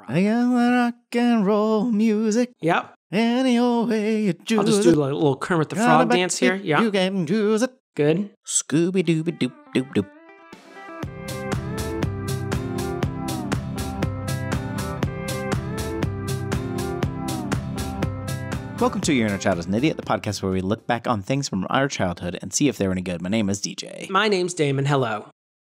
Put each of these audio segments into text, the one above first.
I got rock and roll music. Yep. Any old way you choose. I'll just do a little Kermit the Frog dance here. Yeah. You can choose it. Good. Scooby-Dooby-Doop-Doop-Doop. Welcome to Your Inner Child is an Idiot, the podcast where we look back on things from our childhood and see if they were any good. My name is DJ. My name's Damon. Hello.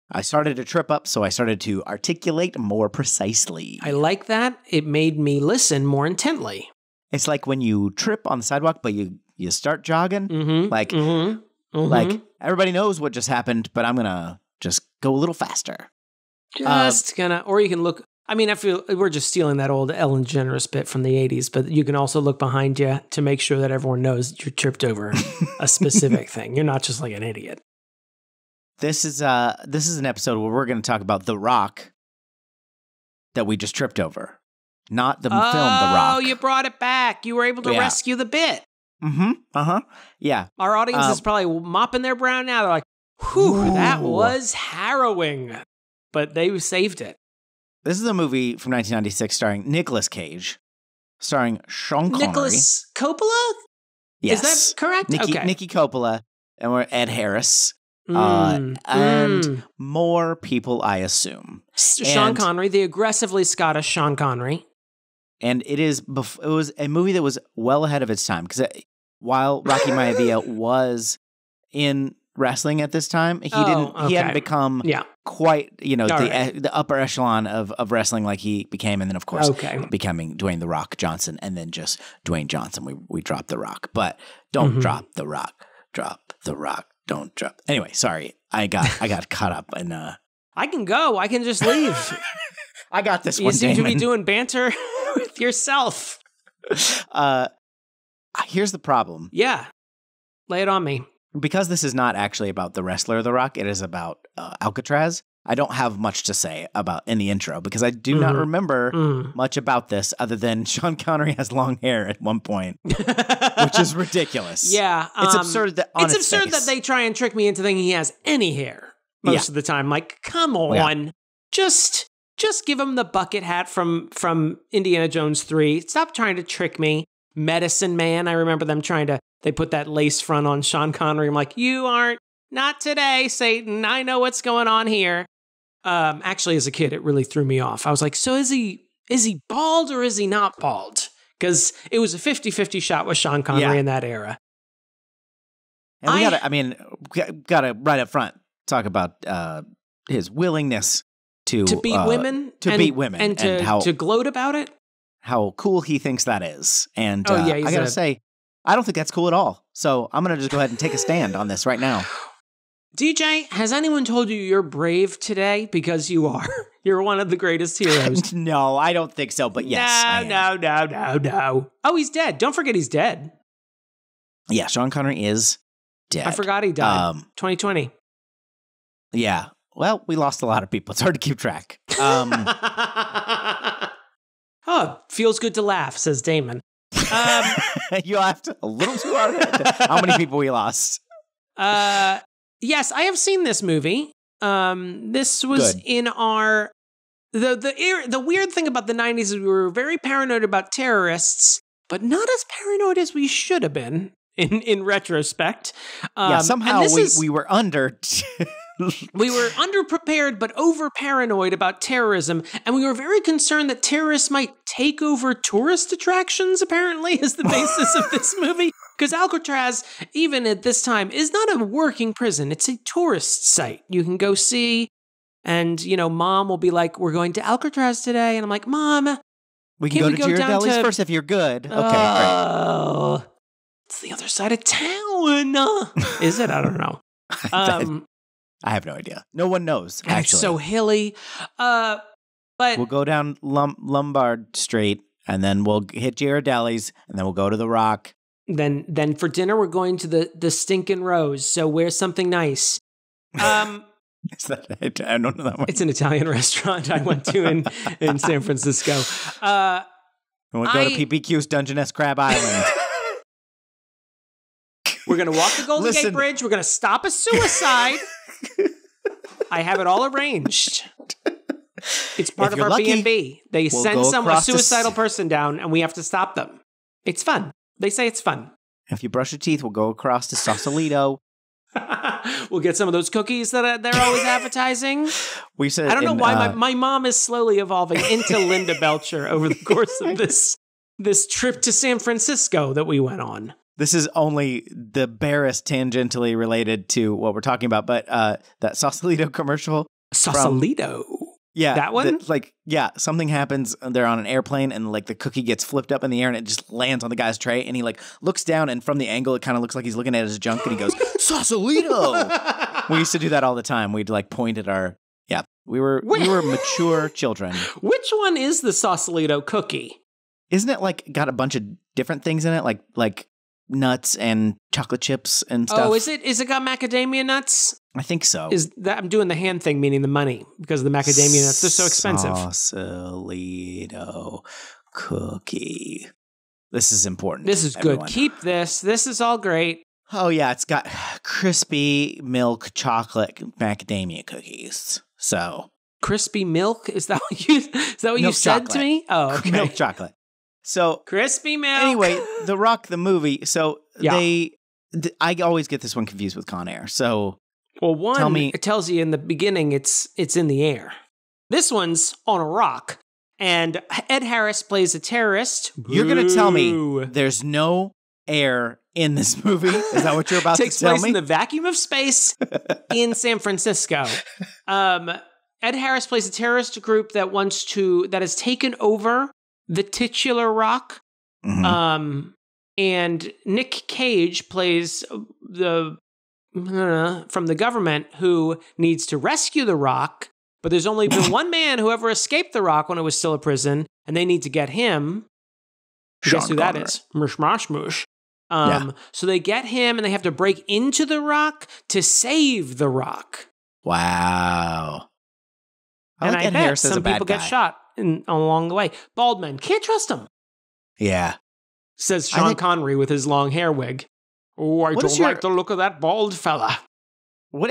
I started to trip up, so I started to articulate more precisely. I like that. It made me listen more intently. It's like when you trip on the sidewalk, but you start jogging. Mm-hmm. Like everybody knows what just happened, but I'm gonna just go a little faster. Or you can look. I mean, I feel we're just stealing that old Ellen DeGeneres bit from the 80s, but you can also look behind you to make sure that everyone knows that you tripped over a specific thing. You're not just like an idiot. This is an episode where we're going to talk about The Rock that we just tripped over, not the film The Rock. Oh, you brought it back. You were able to rescue the bit. Mm-hmm. Uh-huh. Yeah. Our audience is probably mopping their brow now. They're like, whew, that was harrowing. But they saved it. This is a movie from 1996 starring Nicolas Cage, starring Sean Connery. Nicholas Coppola? Yes. Is that correct? Nicky Coppola, and we're Ed Harris. And more people, I assume. Sean Connery, the aggressively Scottish Sean Connery. And it was a movie that was well ahead of its time, because while Rocky Maivia was in wrestling at this time, he hadn't become quite, the upper echelon of wrestling like he became, and then of course becoming Dwayne "The Rock" Johnson, and then just Dwayne Johnson. We dropped The Rock, but don't drop The Rock. Drop The Rock. Don't drop. Anyway, sorry. I got caught up in I can go. I can just leave. I got this one, You seem Damon. to be doing banter with yourself. Here's the problem. Yeah. Lay it on me. Because this is not actually about the wrestler The Rock, it is about Alcatraz. I don't have much to say about in the intro because I do not remember much about this other than Sean Connery has long hair at one point, which is ridiculous. Yeah. It's absurd that it's absurd that they try and trick me into thinking he has any hair most of the time. Like, come on. Just give him the bucket hat from Indiana Jones 3. Stop trying to trick me. Medicine Man, I remember them they put that lace front on Sean Connery. I'm like, you aren't, not today, Satan. I know what's going on here. Actually, as a kid, it really threw me off. I was like, so is he bald or is he not bald? Because it was a 50-50 shot with Sean Connery in that era. And we gotta right up front talk about his willingness to beat women, and to gloat about it. How cool he thinks that is. And I gotta say, I don't think that's cool at all. So I'm gonna just go ahead and take a stand on this right now. DJ, has anyone told you you're brave today? Because you are. You're one of the greatest heroes. No, I don't think so, but yes. No. Oh, he's dead. Don't forget he's dead. Yeah, Sean Connery is dead. I forgot he died. 2020. Yeah. Well, we lost a lot of people. It's hard to keep track. Oh, feels good to laugh, says Damon. You laughed a little too hard. How many people we lost? Yes, I have seen this movie. This was good. In our the weird thing about the 90s is we were very paranoid about terrorists, but not as paranoid as we should have been in retrospect. Somehow we were under. We were underprepared but over paranoid about terrorism, and we were very concerned that terrorists might take over tourist attractions, apparently, is the basis of this movie. Because Alcatraz, even at this time, is not a working prison. It's a tourist site you can go see. And, Mom will be like, we're going to Alcatraz today. And I'm like, Mom, we can go to Girardelli's first if you're good. Okay, great. It's the other side of town. Is it? I don't know. I have no idea. No one knows, actually. It's so hilly. But we'll go down Lombard Street, and then we'll hit Girardelli's, and then we'll go to The Rock. Then for dinner, we're going to the Stinkin' Rose, so wear something nice. Is that, I don't know that one. It's an Italian restaurant I went to in San Francisco. We'll go to PPQ's Dungeness Crab Island. We're going to walk the Golden Gate Bridge. We're going to stop a suicide. I have it all arranged. It's part of our B&B. They send a suicidal person down, and we have to stop them. It's fun. They say it's fun. If you brush your teeth, we'll go across to Sausalito. We'll get some of those cookies that they're always advertising. I don't know why my mom is slowly evolving into Linda Belcher over the course of this trip to San Francisco that we went on. This is only the barest tangentially related to what we're talking about, but that Sausalito commercial. Sausalito? Yeah. That one? Something happens. They're on an airplane and like the cookie gets flipped up in the air and it just lands on the guy's tray. And he like looks down and from the angle, it kind of looks like he's looking at his junk and he goes, Sausalito. We used to do that all the time. We'd like point at our, we were mature children. Which one is the Sausalito cookie? Isn't it like got a bunch of different things in it? Like nuts and chocolate chips and stuff. Oh, is it got macadamia nuts? I think so. I'm doing the hand thing, meaning the money, because the macadamia nuts are so expensive. Sausalito cookie. This is important. This is everyone. Good. Keep this. This is all great. Oh yeah, it's got crispy milk chocolate macadamia cookies. So crispy milk? Is that what you said to me? Oh, okay. Milk chocolate. So crispy milk. Anyway, The Rock the movie. So I always get this one confused with Con Air. So it tells you in the beginning it's in the air. This one's on a rock, and Ed Harris plays a terrorist. You're gonna tell me there's no air in this movie? Is that what you're about to tell me? Takes place in the vacuum of space in San Francisco. Ed Harris plays a terrorist group that has taken over the titular rock. Mm-hmm. And Nick Cage plays from the government who needs to rescue the rock, but there's only been one man who ever escaped the rock when it was still a prison, and they need to get him. Guess who that is? Mush. So they get him, and they have to break into the rock to save the rock. Wow. I bet some people get shot along the way. Bald men, can't trust them. Yeah. Says Sean Connery with his long hair wig. Oh, I don't like the look of that bald fella. What?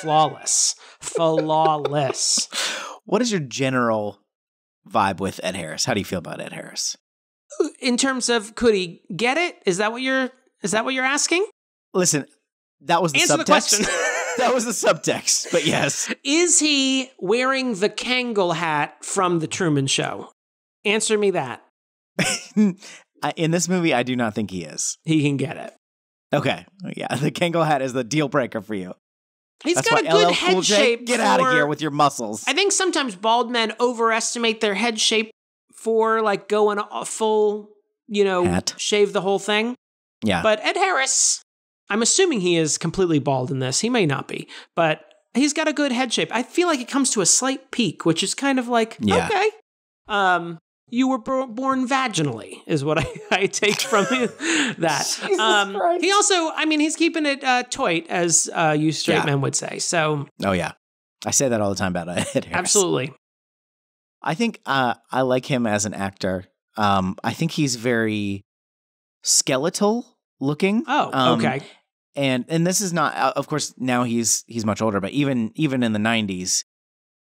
Flawless. Flawless. What is your general vibe with Ed Harris? How do you feel about Ed Harris? In terms of, could he get it? Is that what you're asking? Listen, that was the subtext. The question. That was the subtext, but yes. Is he wearing the Kangol hat from The Truman Show? Answer me that. In this movie, I do not think he is. He can get it. Okay. Yeah, the Kangol hat is the deal breaker for you. That's got a good head shape. Get out of here with your muscles. I think sometimes bald men overestimate their head shape for like going a full, hat. Shave the whole thing. Yeah. But Ed Harris, I'm assuming he is completely bald in this. He may not be, but he's got a good head shape. I feel like it comes to a slight peak, which is kind of like, okay. You were born vaginally, is what I take from that. He also, he's keeping it toit, as you straight men would say. So, oh yeah, I say that all the time about Ed Harris. Absolutely. I think I like him as an actor. I think he's very skeletal looking. Oh, okay. And this is not, of course, now he's much older, but even in the 90s.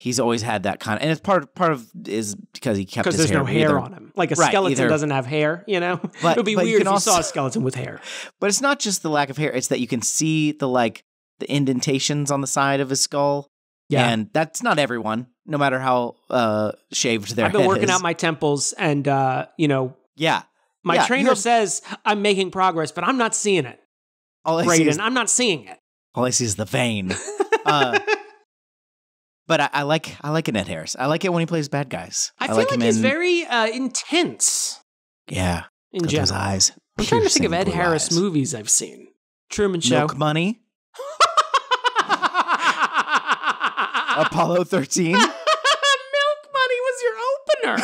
He's always had that kind of, and it's part of is because he kept his hair. Because there's no hair on him. Like a skeleton doesn't have hair, But, it would be weird if you saw a skeleton with hair. But it's not just the lack of hair, it's that you can see the indentations on the side of his skull. Yeah. And that's not everyone, no matter how shaved their head is. I've been working out my temples and, Yeah. My trainer says I'm making progress, but I'm not seeing it. I'm not seeing it. All I see is the vein. But I like an Ed Harris. I like it when he plays bad guys. I feel like he's very intense. Yeah. In general. Those eyes. I'm trying to think of Ed Harris movies I've seen. Truman Show. Milk Money. Apollo 13. Milk Money was your opener.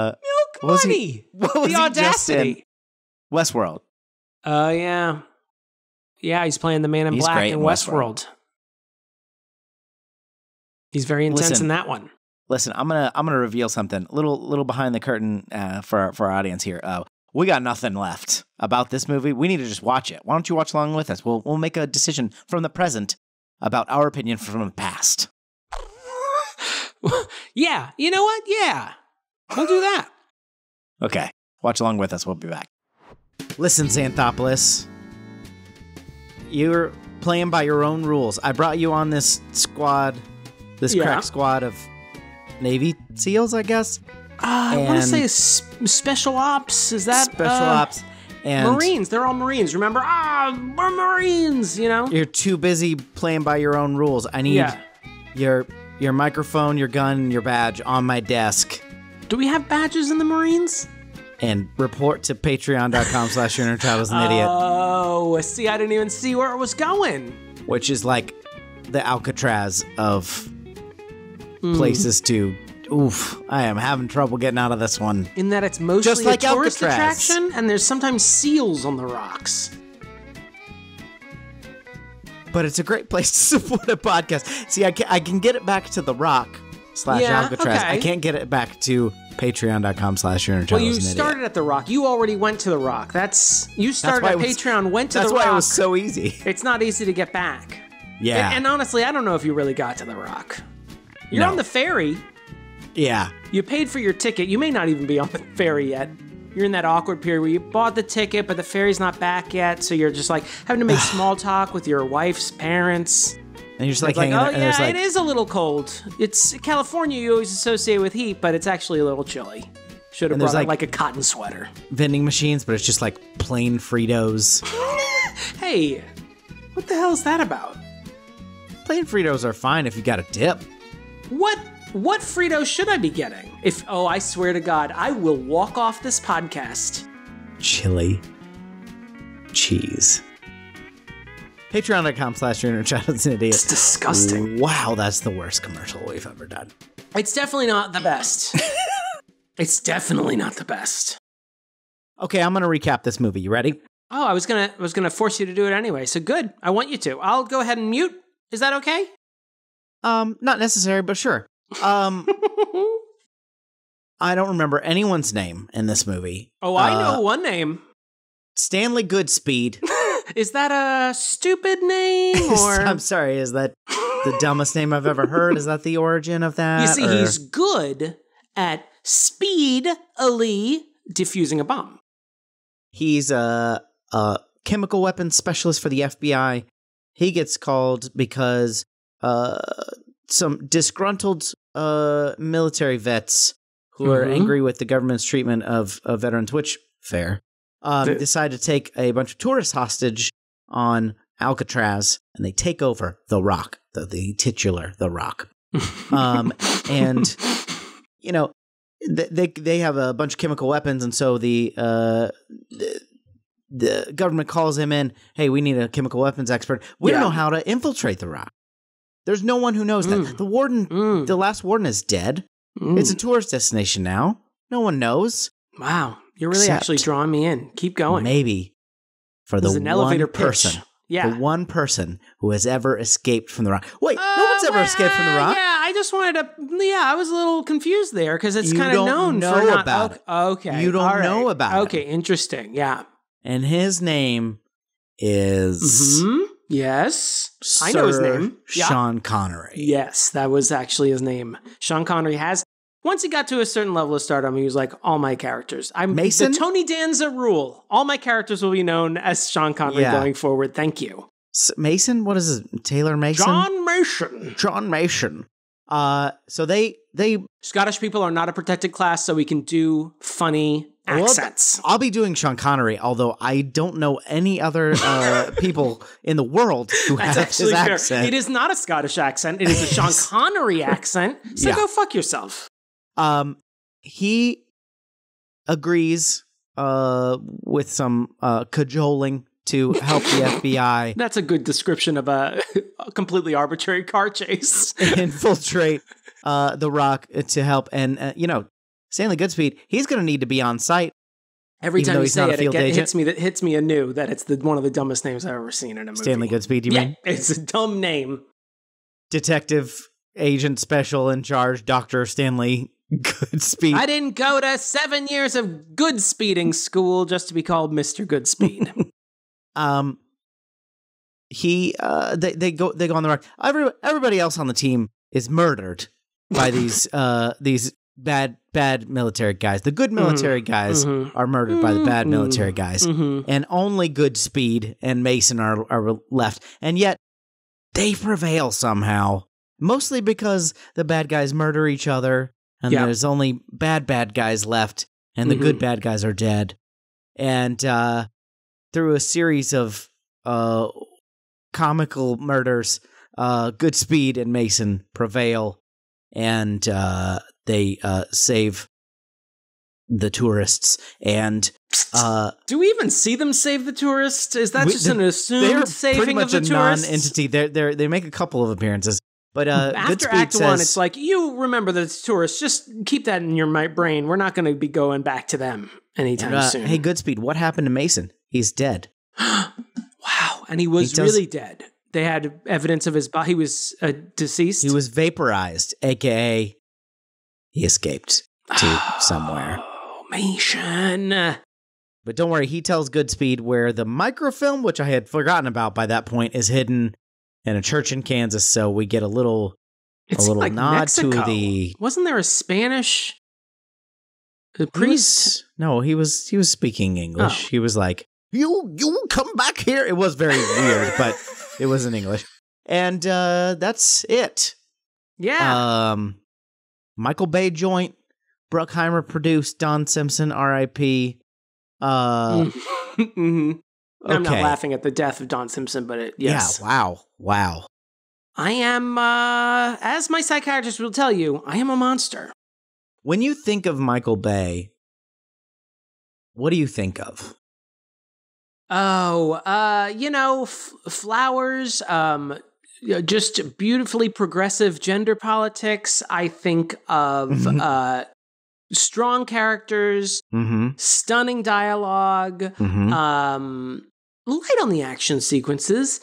Milk Money. What was the Audacity. Westworld. Oh, yeah. Yeah, he's playing the Man in Black in Westworld. He's very intense in that one. Listen, I'm gonna reveal something. Little behind the curtain for our audience here. We got nothing left about this movie. We need to just watch it. Why don't you watch along with us? We'll make a decision from the present about our opinion from the past. Yeah, you know what? Yeah, we'll do that. Okay, watch along with us. We'll be back. Listen, Xanthopoulos, you're playing by your own rules. I brought you on this squad, this crack squad of Navy SEALs, I guess. I want to say special ops. Is that special ops? And Marines. They're all Marines. Remember? We're Marines. You know. You're too busy playing by your own rules. I need your microphone, your gun, and your badge on my desk. Do we have badges in the Marines? And report to patreon.com/Hurtado's an idiot. Oh, see, I didn't even see where it was going. Which is like the Alcatraz of places to. Oof, I am having trouble getting out of this one. In that it's mostly just like a tourist Alcatraz. Attraction, and there's sometimes seals on the rocks. But it's a great place to support a podcast. See, I can get it back to The Rock /Alcatraz. Okay. I can't get it back to patreon.com/Hurtado's Well, you started at The Rock. You already went to The Rock. You started at Patreon, went to The Rock. That's why it was so easy. It's not easy to get back. Yeah. And honestly, I don't know if you really got to The Rock. You're on the ferry. Yeah. You paid for your ticket. You may not even be on the ferry yet. You're in that awkward period where you bought the ticket, but the ferry's not back yet, so you're just like having to make small talk with your wife's parents. And you're just like hanging oh, out. yeah, it is a little cold. It's California you always associate with heat, but it's actually a little chilly. Should have brought like a cotton sweater. Vending machines, but it's just like plain Fritos. Hey, what the hell is that about? Plain Fritos are fine if you got a dip. What Fritos should I be getting? I swear to God, I will walk off this podcast. Chili cheese. Patreon.com/Hurtado's an idiot. It's disgusting. Wow, that's the worst commercial we've ever done. It's definitely not the best. It's definitely not the best. Okay, I'm gonna recap this movie. You ready? Oh, I was gonna force you to do it anyway. So good. I want you to. I'll go ahead and mute. Is that okay? Not necessary, but sure. I don't remember anyone's name in this movie. Oh, I know one name. Stanley Goodspeed. Is that a stupid name? Or I'm sorry, is that the dumbest name I've ever heard? Is that the origin of that? You see, he's good at speedily diffusing a bomb. He's a chemical weapons specialist for the FBI. He gets called because some disgruntled military vets who are angry with the government's treatment of veterans, which fair, decide to take a bunch of tourists hostage on Alcatraz, and they take over the Rock, the titular The Rock. And you know, they have a bunch of chemical weapons, and so the government calls him in. Hey, we need a chemical weapons expert. We don't know how to infiltrate the Rock. There's no one who knows that. The warden, the last warden, is dead. It's a tourist destination now. No one knows. Wow, you're really actually drawing me in. Keep going. Maybe for the one elevator person, the one person who has ever escaped from the Rock. Wait, no one's ever escaped from the Rock. Yeah, I just wanted to. Yeah, I was a little confused there because it's kind of known for not about it. Okay, you don't know about it. Okay, interesting. Yeah, and his name is. Yes, I know his name. Sean Connery. Yes, that was actually his name. Sean Connery has. Once he got to a certain level of stardom, he was like, all my characters. Mason? The Tony Danza rule. All my characters will be known as Sean Connery going forward. Thank you. Mason? What is it? Taylor Mason? John Mason. So they Scottish people are not a protected class, so we can do funny accents. I'll be doing Sean Connery, although I don't know any other people in the world who have his accent. It is not a Scottish accent. It is a Sean Connery accent. So go fuck yourself. He agrees with some cajoling to help the FBI. That's a good description of a completely arbitrary car chase. Infiltrate the Rock to help. And, Stanley Goodspeed, he's going to need to be on site. Every time you say it, it hits me anew that it's one of the dumbest names I've ever seen in a movie. Stanley Goodspeed, you mean? It's a dumb name. Detective Agent Special in Charge, Dr. Stanley Goodspeed. I didn't go to 7 years of good speeding school just to be called Mr. Goodspeed. they go on the rock. Everybody else on the team is murdered by these bad military guys. The good military guys are murdered by the bad military guys, and only Goodspeed and Mason are left. And yet they prevail somehow, mostly because the bad guys murder each other, and there's only bad guys left, and the good bad guys are dead. And through a series of comical murders, Goodspeed and Mason prevail, and they save the tourists. And do we even see them save the tourists? Is that just an assumed saving of the tourists? They're pretty much a non-entity. They make a couple of appearances. But after Act 1, it's like, you remember the tourists. Just keep that in your brain. We're not going to be going back to them anytime soon. Hey, Goodspeed, what happened to Mason? He's dead. Wow. And he was really dead. They had evidence of his body. He was deceased. He was vaporized, a.k.a. he escaped to somewhere. Oh, Mason. But don't worry, he tells Goodspeed where the microfilm, which I had forgotten about by that point, is hidden in a church in Kansas. So we get a little like nod Mexico. To the. Wasn't there a Spanish priest? No, he was speaking English. He was like, "You come back here." It was very weird, but it was in English. And that's it. Yeah. Michael Bay joint. Bruckheimer produced. Don Simpson, R.I.P. I'm not laughing at the death of Don Simpson, but yes. Yeah, wow. I am, as my psychiatrist will tell you, I am a monster. When you think of Michael Bay, what do you think of? Oh, flowers, just beautifully progressive gender politics. I think of strong characters, stunning dialogue, light on the action sequences.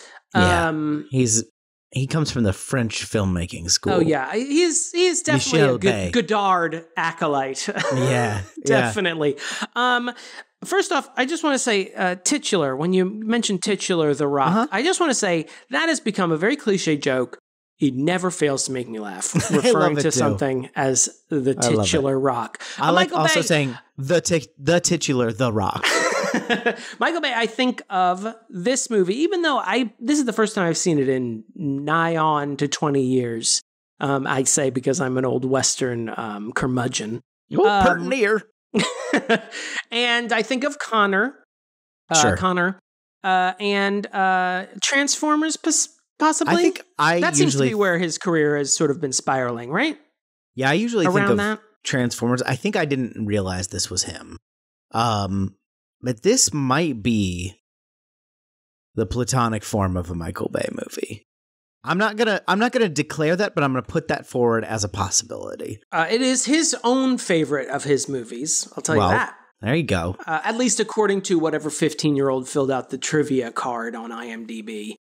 He comes from the French filmmaking school. Oh yeah, he's definitely a Godard acolyte. Yeah, definitely. First off, I just want to say titular. When you mentioned titular, The Rock, I just want to say that has become a very cliche joke. He never fails to make me laugh, referring to something as the titular Rock. I like also saying the titular The Rock. Michael Bay, I think of this movie, even though this is the first time I've seen it in nigh on to 20 years. I say because I'm an old Western curmudgeon. Pertinier. And I think of Connor. And Transformers, possibly. That seems to be where his career has sort of been spiraling, right? Yeah, I usually think of Transformers. I think I didn't realize this was him. But this might be the platonic form of a Michael Bay movie. I'm not gonna declare that, but I'm gonna put that forward as a possibility. It is his own favorite of his movies. I'll tell you that. There you go. At least according to whatever 15-year-old filled out the trivia card on IMDb.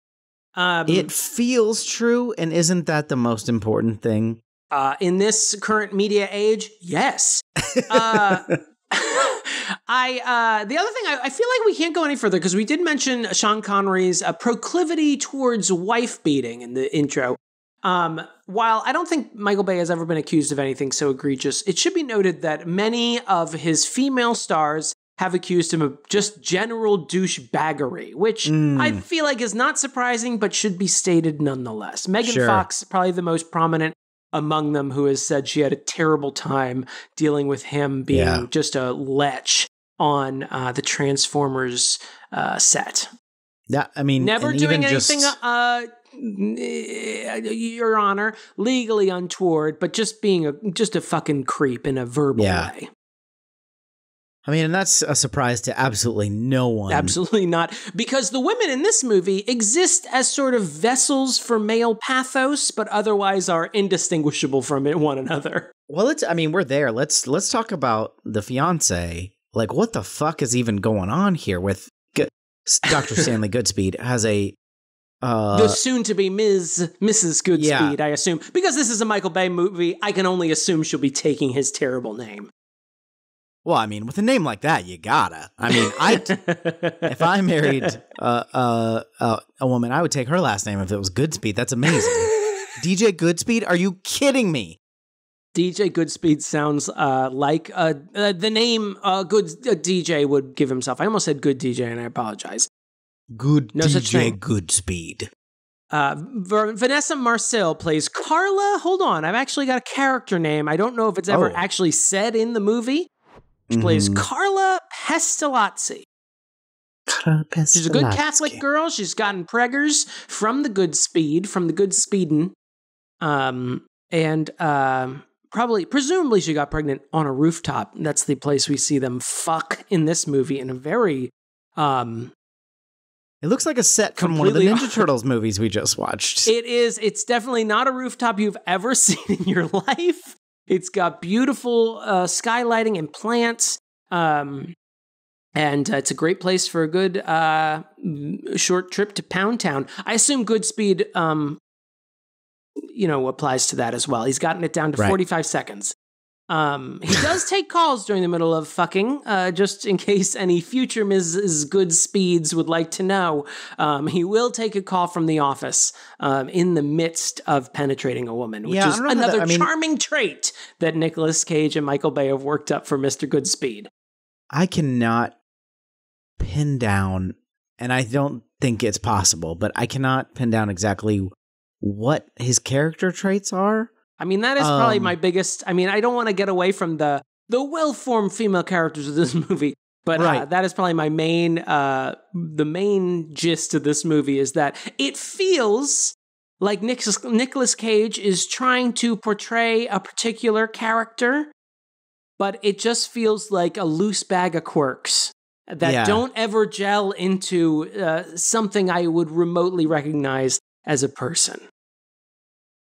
It feels true, and isn't that the most important thing? In this current media age, yes. The other thing, I feel like we can't go any further because we did mention Sean Connery's proclivity towards wife beating in the intro. While I don't think Michael Bay has ever been accused of anything so egregious, it should be noted that many of his female stars have accused him of just general douchebaggery, which I feel like is not surprising, but should be stated nonetheless. Megan Fox, probably the most prominent among them, who has said she had a terrible time dealing with him being just a lech on the Transformers set. Yeah, I mean, never doing anything, Your Honor, legally untoward, but just being a fucking creep in a verbal way. I mean, and that's a surprise to absolutely no one. Absolutely not. Because the women in this movie exist as sort of vessels for male pathos, but otherwise are indistinguishable from one another. Well, we're there. Let's talk about the fiance. Like, what the fuck is even going on here with Dr. Stanley Goodspeed has a... the soon-to-be Mrs. Goodspeed, I assume. Because this is a Michael Bay movie, I can only assume she'll be taking his terrible name. Well, I mean, with a name like that, you gotta. I mean, if I married a woman, I would take her last name if it was Goodspeed. That's amazing. DJ Goodspeed? Are you kidding me? DJ Goodspeed sounds like the name good DJ would give himself. I almost said good DJ, and I apologize. Good no DJ Goodspeed. Vanessa Marcel plays Carla. Hold on, I've actually got a character name. I don't know if it's ever actually said in the movie. She plays Carla Pestalozzi. She's a good Catholic girl. She's gotten preggers from the Goodspeedin'. Presumably she got pregnant on a rooftop. That's the place we see them fuck in this movie in a very, it looks like a set from one of the Ninja Turtles movies we just watched. It is. It's definitely not a rooftop you've ever seen in your life. It's got beautiful skylighting and plants, and it's a great place for a good short trip to Pound Town. I assume Goodspeed, applies to that as well. He's gotten it down to 45 seconds. He does take calls during the middle of fucking, just in case any future Mrs. Goodspeeds would like to know. He will take a call from the office in the midst of penetrating a woman, which is another charming trait that Nicolas Cage and Michael Bay have worked up for Mr. Goodspeed. I cannot pin down, and I don't think it's possible, but I cannot pin down exactly what his character traits are. I mean, that is probably my biggest... I mean, I don't want to get away from the well-formed female characters of this movie, but that is probably my main... the main gist of this movie is that it feels like Nicolas Cage is trying to portray a particular character, but it just feels like a loose bag of quirks that don't ever gel into something I would remotely recognize as a person.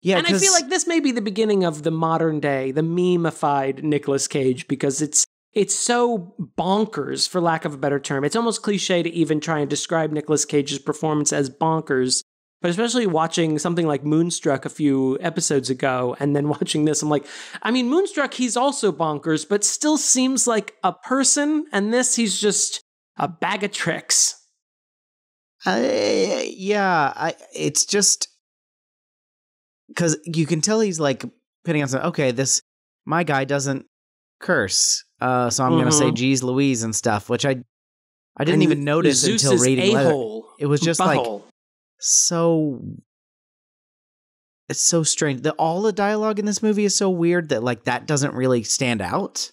Yeah, and I feel like this may be the beginning of the modern day, the meme-ified Nicolas Cage, because it's so bonkers, for lack of a better term. It's almost cliche to even try and describe Nicolas Cage's performance as bonkers, but especially watching something like Moonstruck a few episodes ago, and then watching this, I'm like, I mean, Moonstruck, he's also bonkers, but still seems like a person, and this, he's just a bag of tricks. It's just... Because you can tell he's like putting on something. Okay, my guy doesn't curse, so I'm going to say "Geez Louise" and stuff, which I didn't even notice Zeus until reading Leather. It was just Butthole. It's so strange. All the dialogue in this movie is so weird that like that doesn't really stand out.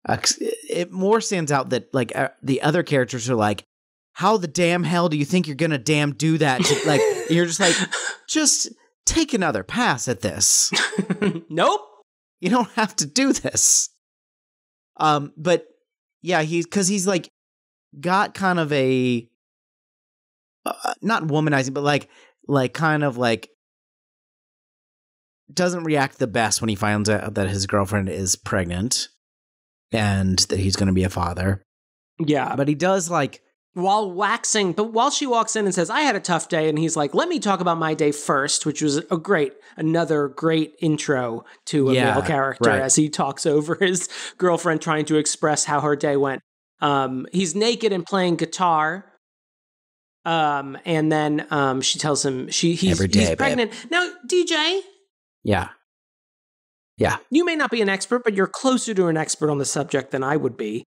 It more stands out that like the other characters are like, "How the damn hell do you think you're going to damn do that?" Like you're just like, just. Take another pass at this. Nope. You don't have to do this. But yeah, he's like got kind of a not womanizing, but like kind of like doesn't react the best when he finds out that his girlfriend is pregnant and that he's going to be a father. Yeah, but he does like. While she walks in and says, I had a tough day, and he's like, let me talk about my day first, which was another great intro to a male character as he talks over his girlfriend trying to express how her day went. He's naked and playing guitar. And then she tells him he's pregnant. Babe. Now, DJ. Yeah. Yeah. You may not be an expert, but you're closer to an expert on the subject than I would be.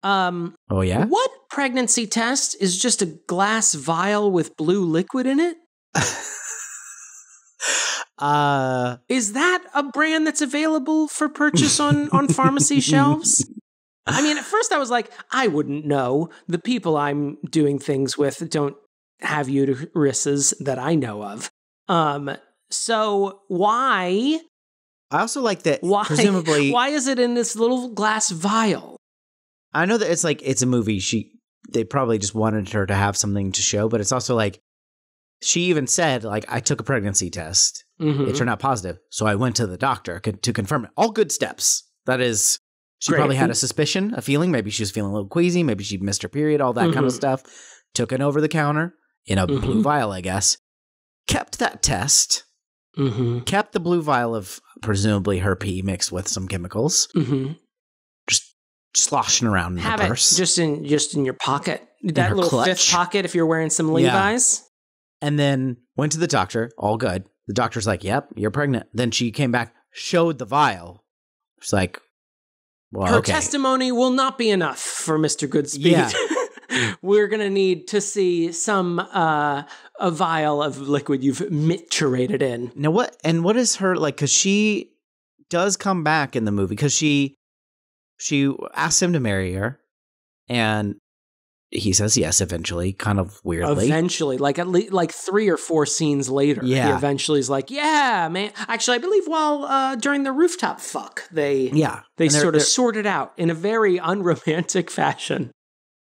Oh yeah? What pregnancy test is just a glass vial with blue liquid in it? Is that a brand that's available for purchase on pharmacy shelves? I mean, at first I was like, I wouldn't know. The people I'm doing things with don't have uteruses that I know of. So why? I also like that. Presumably, why is it in this little glass vial? I know that it's a movie. They probably just wanted her to have something to show, but it's also like, she even said, like, I took a pregnancy test. Mm-hmm. It turned out positive. So I went to the doctor to confirm it. All good steps. That is, she probably had a suspicion, a feeling. Maybe she was feeling a little queasy. Maybe she missed her period, all that kind of stuff. Took it over the counter in a blue vial, I guess. Kept that test. Kept the blue vial of presumably her pee mixed with some chemicals. Just sloshing around in the purse. Just in your pocket. That little clutch. Fifth pocket if you're wearing some Levi's. Yeah. And then went to the doctor, all good. The doctor's like, yep, you're pregnant. Then she came back, showed the vial. It's like, well, her testimony will not be enough for Mr. Goodspeed. Yeah. We're going to need to see a vial of liquid you've miturated in. Now what is her, like, because she does come back in the movie, because she asks him to marry her, and he says yes eventually, kind of weirdly. Eventually, like at least like 3 or 4 scenes later, he eventually is like, yeah, man. Actually, I believe during the rooftop fuck, they sort of sorted out in a very unromantic fashion.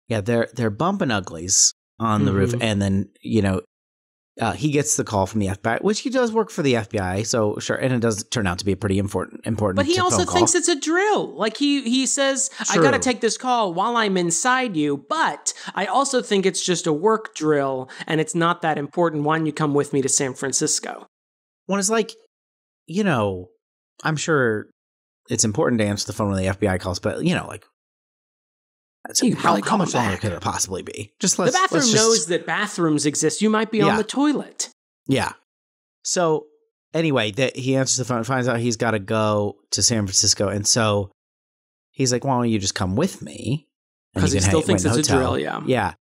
Yeah, they're bumping uglies on the roof, and then he gets the call from the FBI, which he does work for the FBI, so sure, and it does turn out to be a pretty important. But he also thinks it's a drill. Like he says, true. I got to take this call while I'm inside you, but I also think it's just a work drill, and it's not that important. Why don't you come with me to San Francisco? Well, it's like, I'm sure it's important to answer the phone when the FBI calls, but like. How much longer could it possibly be? The bathroom knows that bathrooms exist. You might be on the toilet. Yeah. So anyway, he answers the phone, finds out he's got to go to San Francisco, and so he's like, "Why don't you just come with me?" Because he still thinks it's a drill. Yeah. Yeah.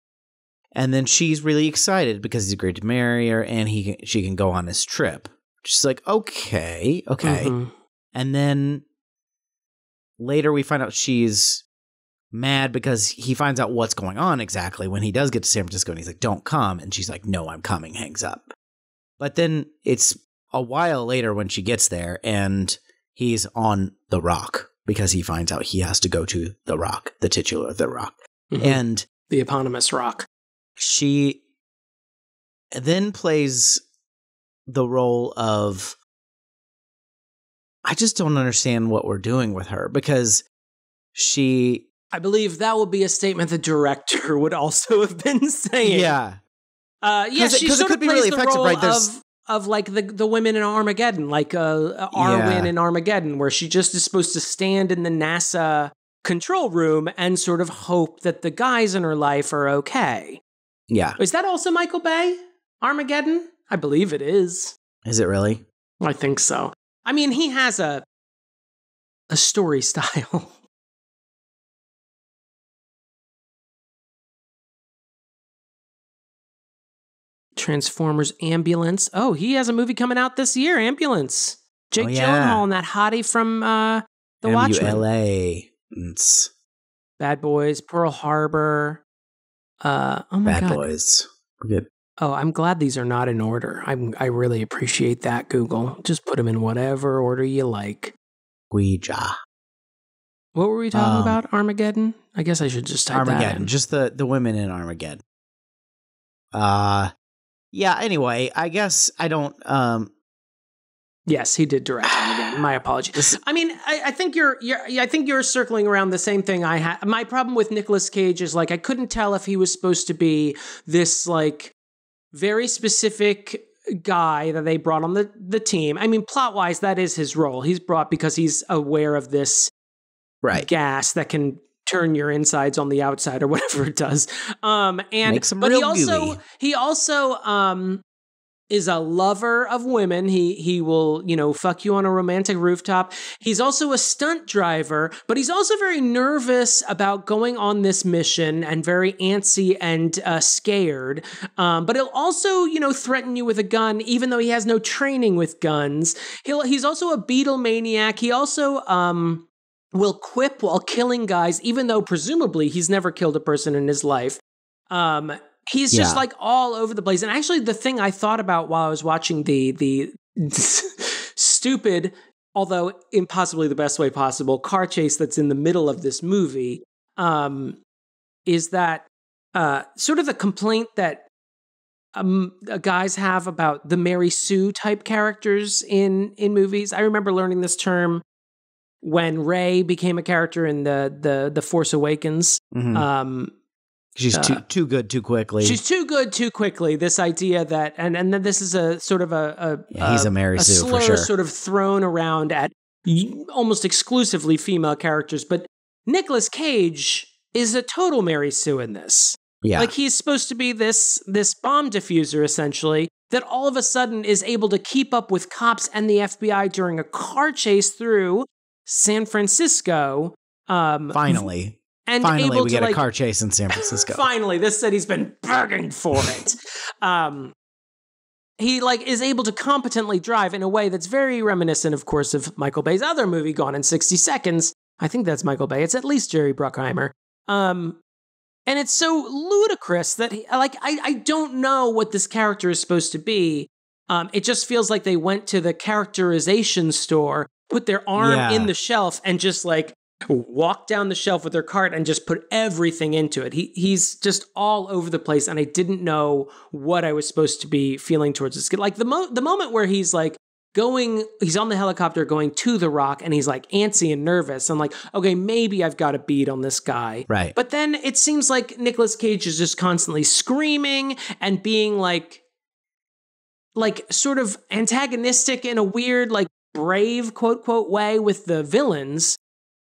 And then she's really excited because he's agreed to marry her, and she can go on this trip. She's like, "Okay." Mm-hmm. And then later we find out she's mad because he finds out what's going on exactly when he does get to San Francisco, and he's like, don't come. And she's like, no, I'm coming, hangs up. But then it's a while later when she gets there, and he's on the Rock because he finds out he has to go to the Rock, the titular The Rock. Mm-hmm. And the eponymous Rock. She then plays the role of, I just don't understand what we're doing with her, because I believe that would be a statement the director would also have been saying. Yeah. She sort of plays really the role of like the women in Armageddon, like Arwen in Armageddon, where she just is supposed to stand in the NASA control room and sort of hope that the guys in her life are okay. Yeah. Is that also Michael Bay? Armageddon? I believe it is. Is it really? I think so. I mean, he has a story style. Transformers Ambulance. Oh, he has a movie coming out this year, Ambulance. Jake Gyllenhaal and that hottie from The Watchmen. MULA. Bad Boys, Pearl Harbor. Oh my God. Bad Boys. We're good. Oh, I'm glad these are not in order. I really appreciate that, Google. Just put them in whatever order you like. Ouija. What were we talking about? Armageddon? I guess I should just type Armageddon. That in. Just the women in Armageddon. Yeah, anyway, I guess I don't... Yes, he did direct Armageddon. My apologies. I mean, I think you're circling around the same thing I had. My problem with Nicolas Cage is, like, I couldn't tell if he was supposed to be this, like, very specific guy that they brought on the team. I mean, plot-wise, that is his role. He's brought because he's aware of this gas that can turn your insides on the outside or whatever it does. He also is a lover of women. He will, fuck you on a romantic rooftop. He's also a stunt driver, but he's also very nervous about going on this mission and very antsy and scared. But he'll also, threaten you with a gun, even though he has no training with guns. He's also a beetle maniac. He also, will quip while killing guys, even though presumably he's never killed a person in his life. He's just like all over the place. And actually the thing I thought about while I was watching the stupid, although impossibly the best way possible, car chase that's in the middle of this movie, is that sort of the complaint that guys have about the Mary Sue type characters in movies. I remember learning this term when Rey became a character in the Force Awakens. Mm-hmm. She's too good too quickly. She's too good too quickly. This idea that, and then this is a sort of he's a Mary Sue slur for sure. Sort of thrown around at almost exclusively female characters. But Nicolas Cage is a total Mary Sue in this. Yeah. Like, he's supposed to be this bomb diffuser, essentially, that all of a sudden is able to keep up with cops and the FBI during a car chase through San Francisco. Finally. And finally, able we to, get a car chase in San Francisco. Finally, this city's been begging for it. He is able to competently drive in a way that's very reminiscent, of course, of Michael Bay's other movie, Gone in 60 Seconds. I think that's Michael Bay. It's at least Jerry Bruckheimer. And it's so ludicrous that I don't know what this character is supposed to be. It just feels like they went to the characterization store, put their arm in the shelf, and just walk down the shelf with their cart and just put everything into it. He's just all over the place, and I didn't know what I was supposed to be feeling towards this kid. Like the moment where he's he's on the helicopter going to the Rock, and he's antsy and nervous. I'm like, okay, maybe I've got a beat on this guy. Right. But then it seems like Nicolas Cage is just constantly screaming and being sort of antagonistic in a weird, brave, quote, quote, way with the villains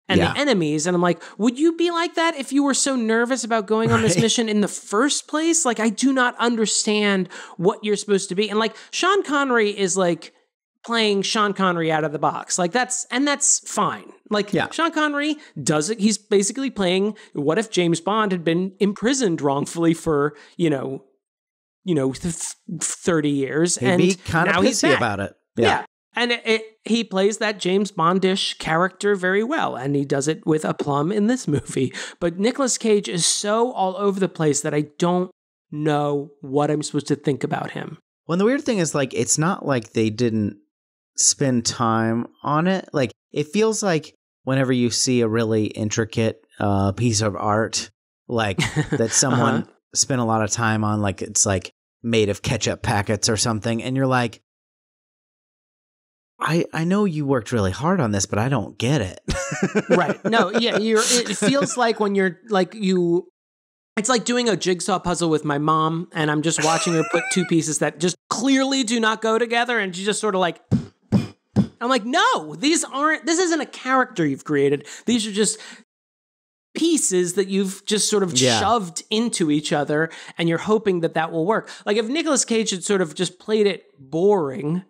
and the enemies. And I'm like, would you be like that if you were so nervous about going on this mission in the first place? I do not understand what you're supposed to be. And Sean Connery is playing Sean Connery out of the box. That's fine. Sean Connery does it. He's basically playing, what if James Bond had been imprisoned wrongfully for, 30 years. He'd be kind of pissy about it. Yeah. And he plays that James Bondish character very well, and he does it with aplomb in this movie. But Nicolas Cage is so all over the place that I don't know what I'm supposed to think about him. Well, and the weird thing is, it's not like they didn't spend time on it. It feels like whenever you see a really intricate piece of art, that someone spent a lot of time on, it's made of ketchup packets or something, and you're like, I know you worked really hard on this, but I don't get it. Right. No, yeah. It feels like when you're it's like doing a jigsaw puzzle with my mom, and I'm just watching her put two pieces that just clearly do not go together. And she's just sort of I'm like, no, this isn't a character you've created. These are just pieces that you've just sort of shoved into each other, and you're hoping that will work. If Nicolas Cage had sort of just played it boring,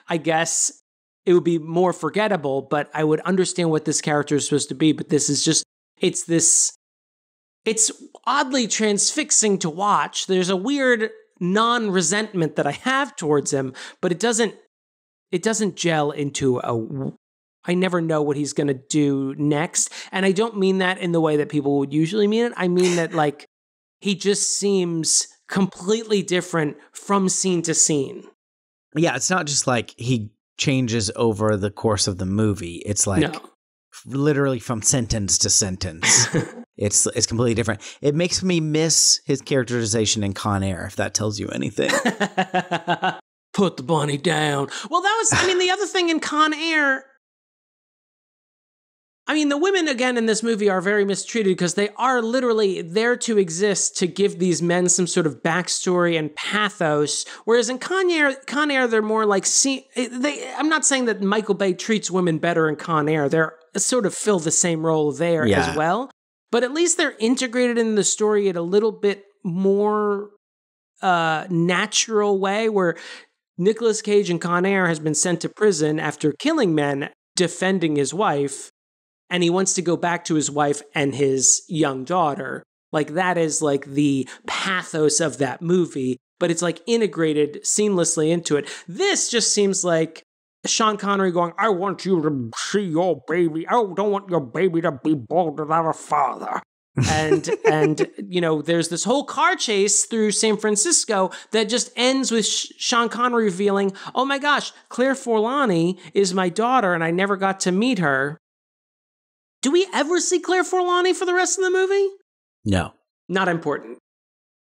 I guess it would be more forgettable, but I would understand what this character is supposed to be. But this is just, it's oddly transfixing to watch. There's a weird non-resentment that I have towards him, but it doesn't gel into I never know what he's going to do next. And I don't mean that in the way that people would usually mean it. I mean that he just seems completely different from scene to scene. Yeah, it's not just he changes over the course of the movie. It's literally from sentence to sentence. It's completely different. It makes me miss his characterization in Con Air, if that tells you anything. Put the bunny down. Well, that was, the other thing in Con Air, the women, again, in this movie are very mistreated because they are literally there to exist to give these men some sort of backstory and pathos, whereas in Con Air, they're more I'm not saying that Michael Bay treats women better in Con Air. They're sort of fill the same role there as well, but at least they're integrated in the story in a little bit more natural way, where Nicolas Cage in Con Air has been sent to prison after killing men defending his wife, and he wants to go back to his wife and his young daughter. That is the pathos of that movie, but it's integrated seamlessly into it. This just seems like Sean Connery going, I want you to see your baby. I don't want your baby to be born without a father. And there's this whole car chase through San Francisco that just ends with Sean Connery revealing, oh my gosh, Claire Forlani is my daughter and I never got to meet her. Do we ever see Claire Forlani for the rest of the movie? No. Not important.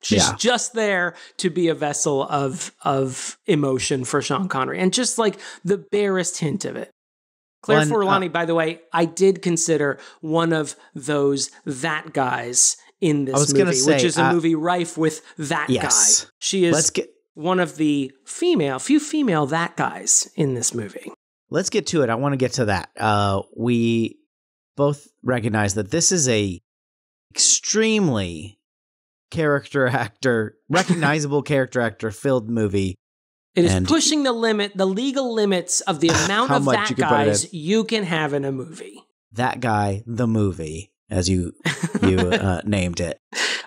She's just there to be a vessel of emotion for Sean Connery. And just the barest hint of it. Claire Forlani, by the way, I did consider one of those that guys in this movie, which is a movie rife with that guy. She is one of the few female that guys in this movie. Let's get to it. I want to get to that. both recognize that this is a extremely recognizable character actor filled movie. It is pushing the legal limits of the amount of that guys you can have in a movie. That guy, the movie, as you named it.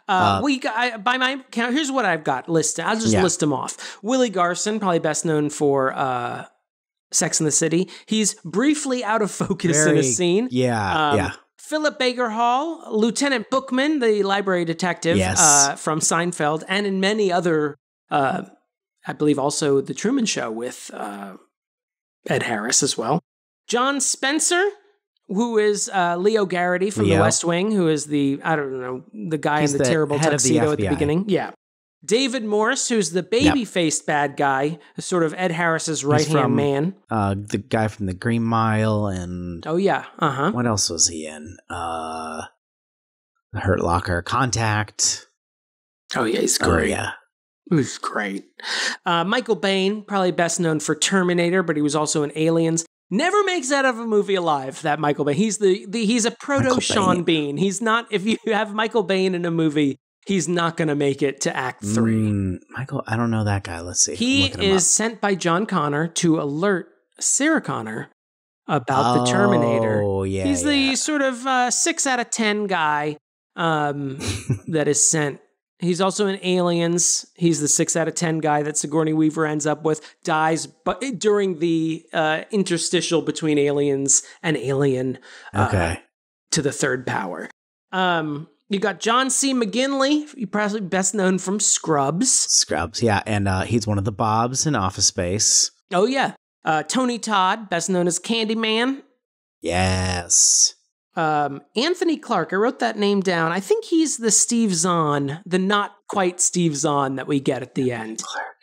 By my count, here's what I've got listed. I'll just list them off. Willie Garson, probably best known for Sex and the City. He's briefly out of focus in a scene. Philip Baker Hall, Lieutenant Bookman, the library detective from Seinfeld, and in many other, I believe also The Truman Show with Ed Harris as well. John Spencer, who is Leo Garrity from The West Wing, who is the guy in the terrible tuxedo at the beginning. Yeah. David Morse, who's the baby-faced bad guy, sort of Ed Harris's right-hand man. The guy from The Green Mile and... Oh, yeah. Uh-huh. What else was he in? The Hurt Locker, Contact. Oh, yeah, he's great. Oh, yeah. He's great. Michael Biehn, probably best known for Terminator, but he was also in Aliens. Never makes out of a movie alive, that Michael Biehn. He's a proto-Sean Bean. He's not... If you have Michael Biehn in a movie... He's not going to make it to Act 3. Michael, I don't know that guy. Let's see. He is sent by John Connor to alert Sarah Connor about the Terminator. Oh, yeah. He's the sort of 6 out of 10 guy that is sent. He's also in Aliens. He's the 6 out of 10 guy that Sigourney Weaver ends up with, dies but during the interstitial between Aliens and Alien to the third power. You got John C. McGinley, probably best known from Scrubs. Scrubs, yeah. And he's one of the Bobs in Office Space. Oh, yeah. Tony Todd, best known as Candyman. Yes. Anthony Clark, I wrote that name down. I think he's the Steve Zahn, the not quite Steve Zahn that we get at the end. Clark.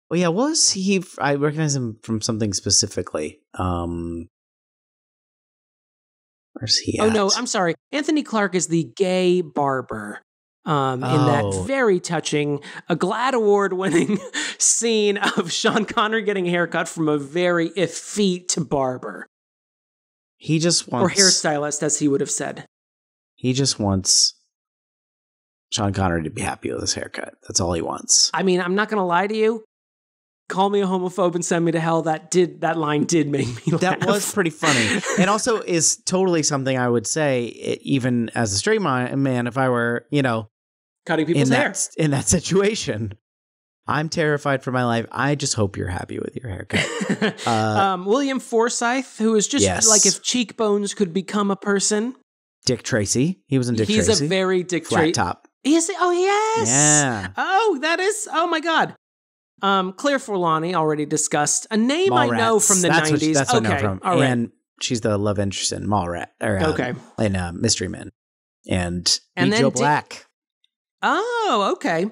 Well, yeah, was he? I recognize him from something specifically. Where's he at? Oh, no, I'm sorry. Anthony Clark is the gay barber in that very touching, a GLAAD award-winning scene of Sean Connery getting a haircut from a very effete barber. He just wants... Or hairstylist, as he would have said. He just wants Sean Connery to be happy with his haircut. That's all he wants. I mean, I'm not going to lie to you. Call me a homophobe and send me to hell. That line did make me laugh. That was pretty funny. And also is totally something I would say, even as a straight man, if I were, cutting people's hair. In that situation. I'm terrified for my life. I just hope you're happy with your haircut. William Forsythe, who is just like if cheekbones could become a person. Dick Tracy. He was in Dick Tracy. He's a very Dick Tracy. Flat top. Is it? Oh, yes. Yeah. Oh, that is. Oh, my God. Claire Forlani, already discussed. A name Mallrats. I know from the 90s. That's what I know from. All right. And she's the love interest in Mallrat. In Mystery Men. And then Joe Black. Okay.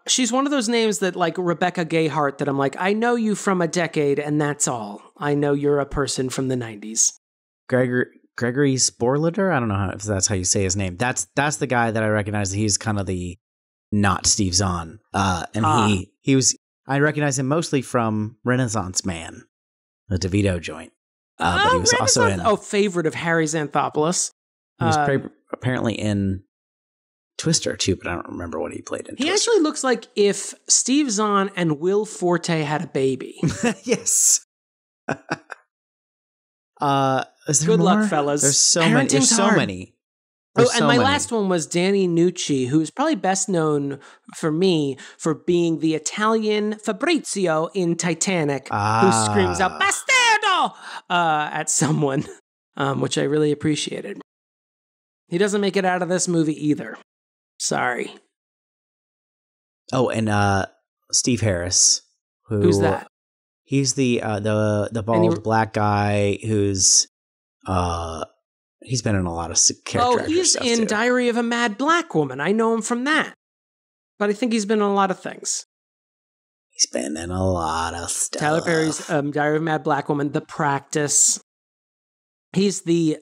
She's one of those names that, like Rebecca Gayheart, that I'm like, I know you from a decade, and that's all. I know you're a person from the 90s. Gregory Sporliter? I don't know if that's how you say his name. That's the guy that I recognize. He's kind of the not Steve Zahn. And he was, I recognize him mostly from Renaissance Man, the DeVito joint. But he was also in... favorite of Harry Xanthopoulos. He was apparently in Twister too, but I don't remember what he played in. He actually looks like if Steve Zahn and Will Forte had a baby. Yes. Good luck, fellas. There's so many. My last one was Danny Nucci, who's probably best known for me for being the Italian Fabrizio in Titanic, who screams out "Bastardo" at someone, which I really appreciated. He doesn't make it out of this movie either. Sorry. Oh, and Steve Harris. Who's that? He's the bald black guy who's he's been in a lot of character actor he's stuff in too. Diary of a Mad Black Woman. I know him from that. But I think he's been in a lot of things. He's been in a lot of stuff. Tyler Perry's Diary of a Mad Black Woman, The Practice. He's the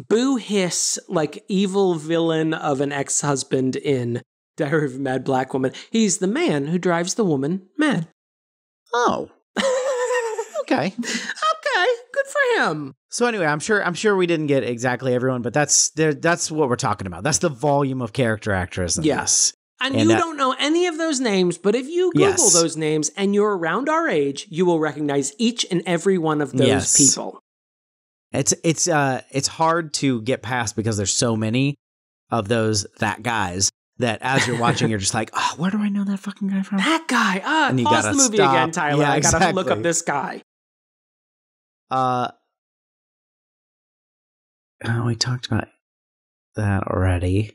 boo hiss, like evil villain of an ex-husband in Diary of a Mad Black Woman. He's the man who drives the woman mad. Oh. Okay. good for him. So anyway, I'm sure we didn't get exactly everyone, but that's what we're talking about. That's the volume of character actors in this. And you don't know any of those names, but if you Google those names and you're around our age, you will recognize each and every one of those people. It's hard to get past because there's so many of that guys that as you're watching, you're just like, oh, where do I know that fucking guy from? That guy. And you pause the movie again, Tyler. I gotta look up this guy. We talked about that already.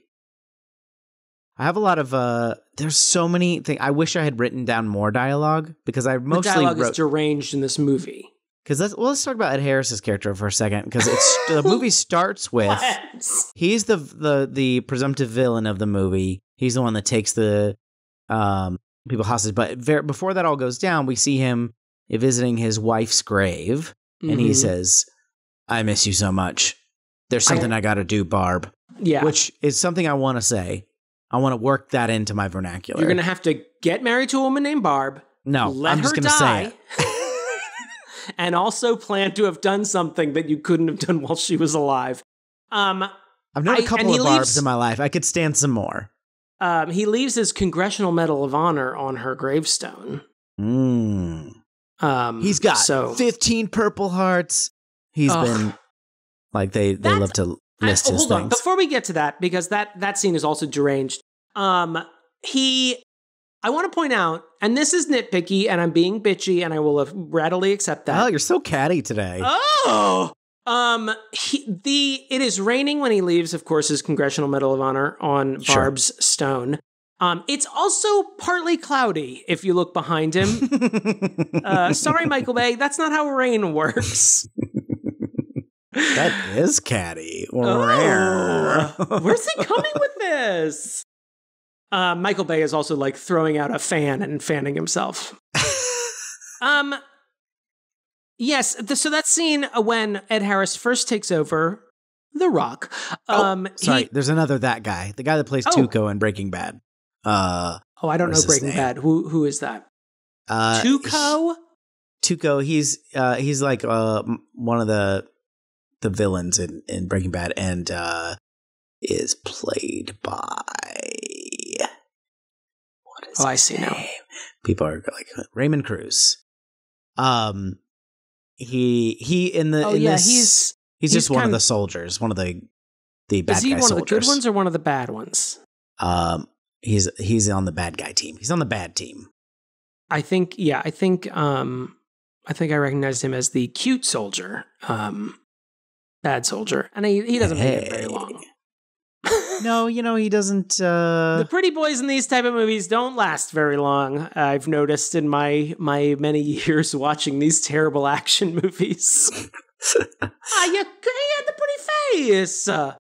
I have a lot of there's so many things. I wish I had written down more dialogue because I mostly the dialogue is deranged in this movie. Because let's talk about Ed Harris's character for a second, because the movie starts with he's the presumptive villain of the movie. He's the one that takes the people hostage. But before that all goes down, we see him visiting his wife's grave, and he says, "I miss you so much. There's something I got to do, Barb." Yeah, which is something I want to say. I want to work that into my vernacular. You're gonna have to get married to a woman named Barb. No, I'm just gonna say it. And also plan to have done something that you couldn't have done while she was alive. I've known a couple of Barbs in my life. I could stand some more. He leaves his Congressional Medal of Honor on her gravestone. He's got 15 Purple Hearts. He's been like they love to list his things. Hold on, before we get to that, because that scene is also deranged. I want to point out, and this is nitpicky, and I'm being bitchy, and I will readily accept that. Oh, you're so catty today. Oh! It is raining when he leaves, of course, his Congressional Medal of Honor on Barb's stone. It's also partly cloudy if you look behind him. Sorry, Michael Bay, that's not how rain works. That is catty. Oh, where's he coming with this? Michael Bay is also like throwing out a fan and fanning himself. Yes, so that scene when Ed Harris first takes over The Rock. There's another that guy. The guy that plays Tuco in Breaking Bad. I don't know Breaking Bad. Who is that? Tuco? Tuco, he's like one of the villains in Breaking Bad, and is played by I see now. People are like Raymond Cruz. He's just one of the soldiers, one of the bad guy soldiers. Is he one of the good ones or one of the bad ones? He's on the bad guy team. He's on the bad team. I think I recognized him as the cute soldier, bad soldier, and he doesn't make it very long. No, he doesn't. The pretty boys in these type of movies don't last very long. I've noticed in my many years watching these terrible action movies. You had the pretty face. Sorry,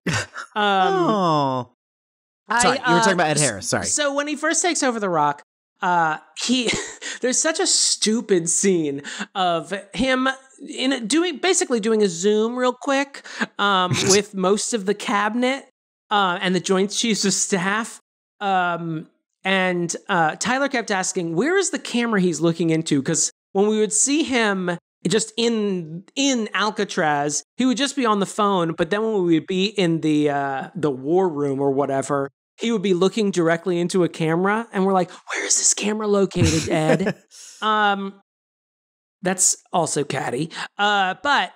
you were talking about Ed Harris. Sorry. So when he first takes over The Rock, there's such a stupid scene of him basically doing a Zoom real quick with most of the cabinet. And the Joint Chiefs of Staff. And Tyler kept asking, where is the camera he's looking into? Because when we would see him just in Alcatraz, he would just be on the phone. But then when we would be in the war room or whatever, he would be looking directly into a camera. And we're like, where is this camera located, Ed? That's also catty. But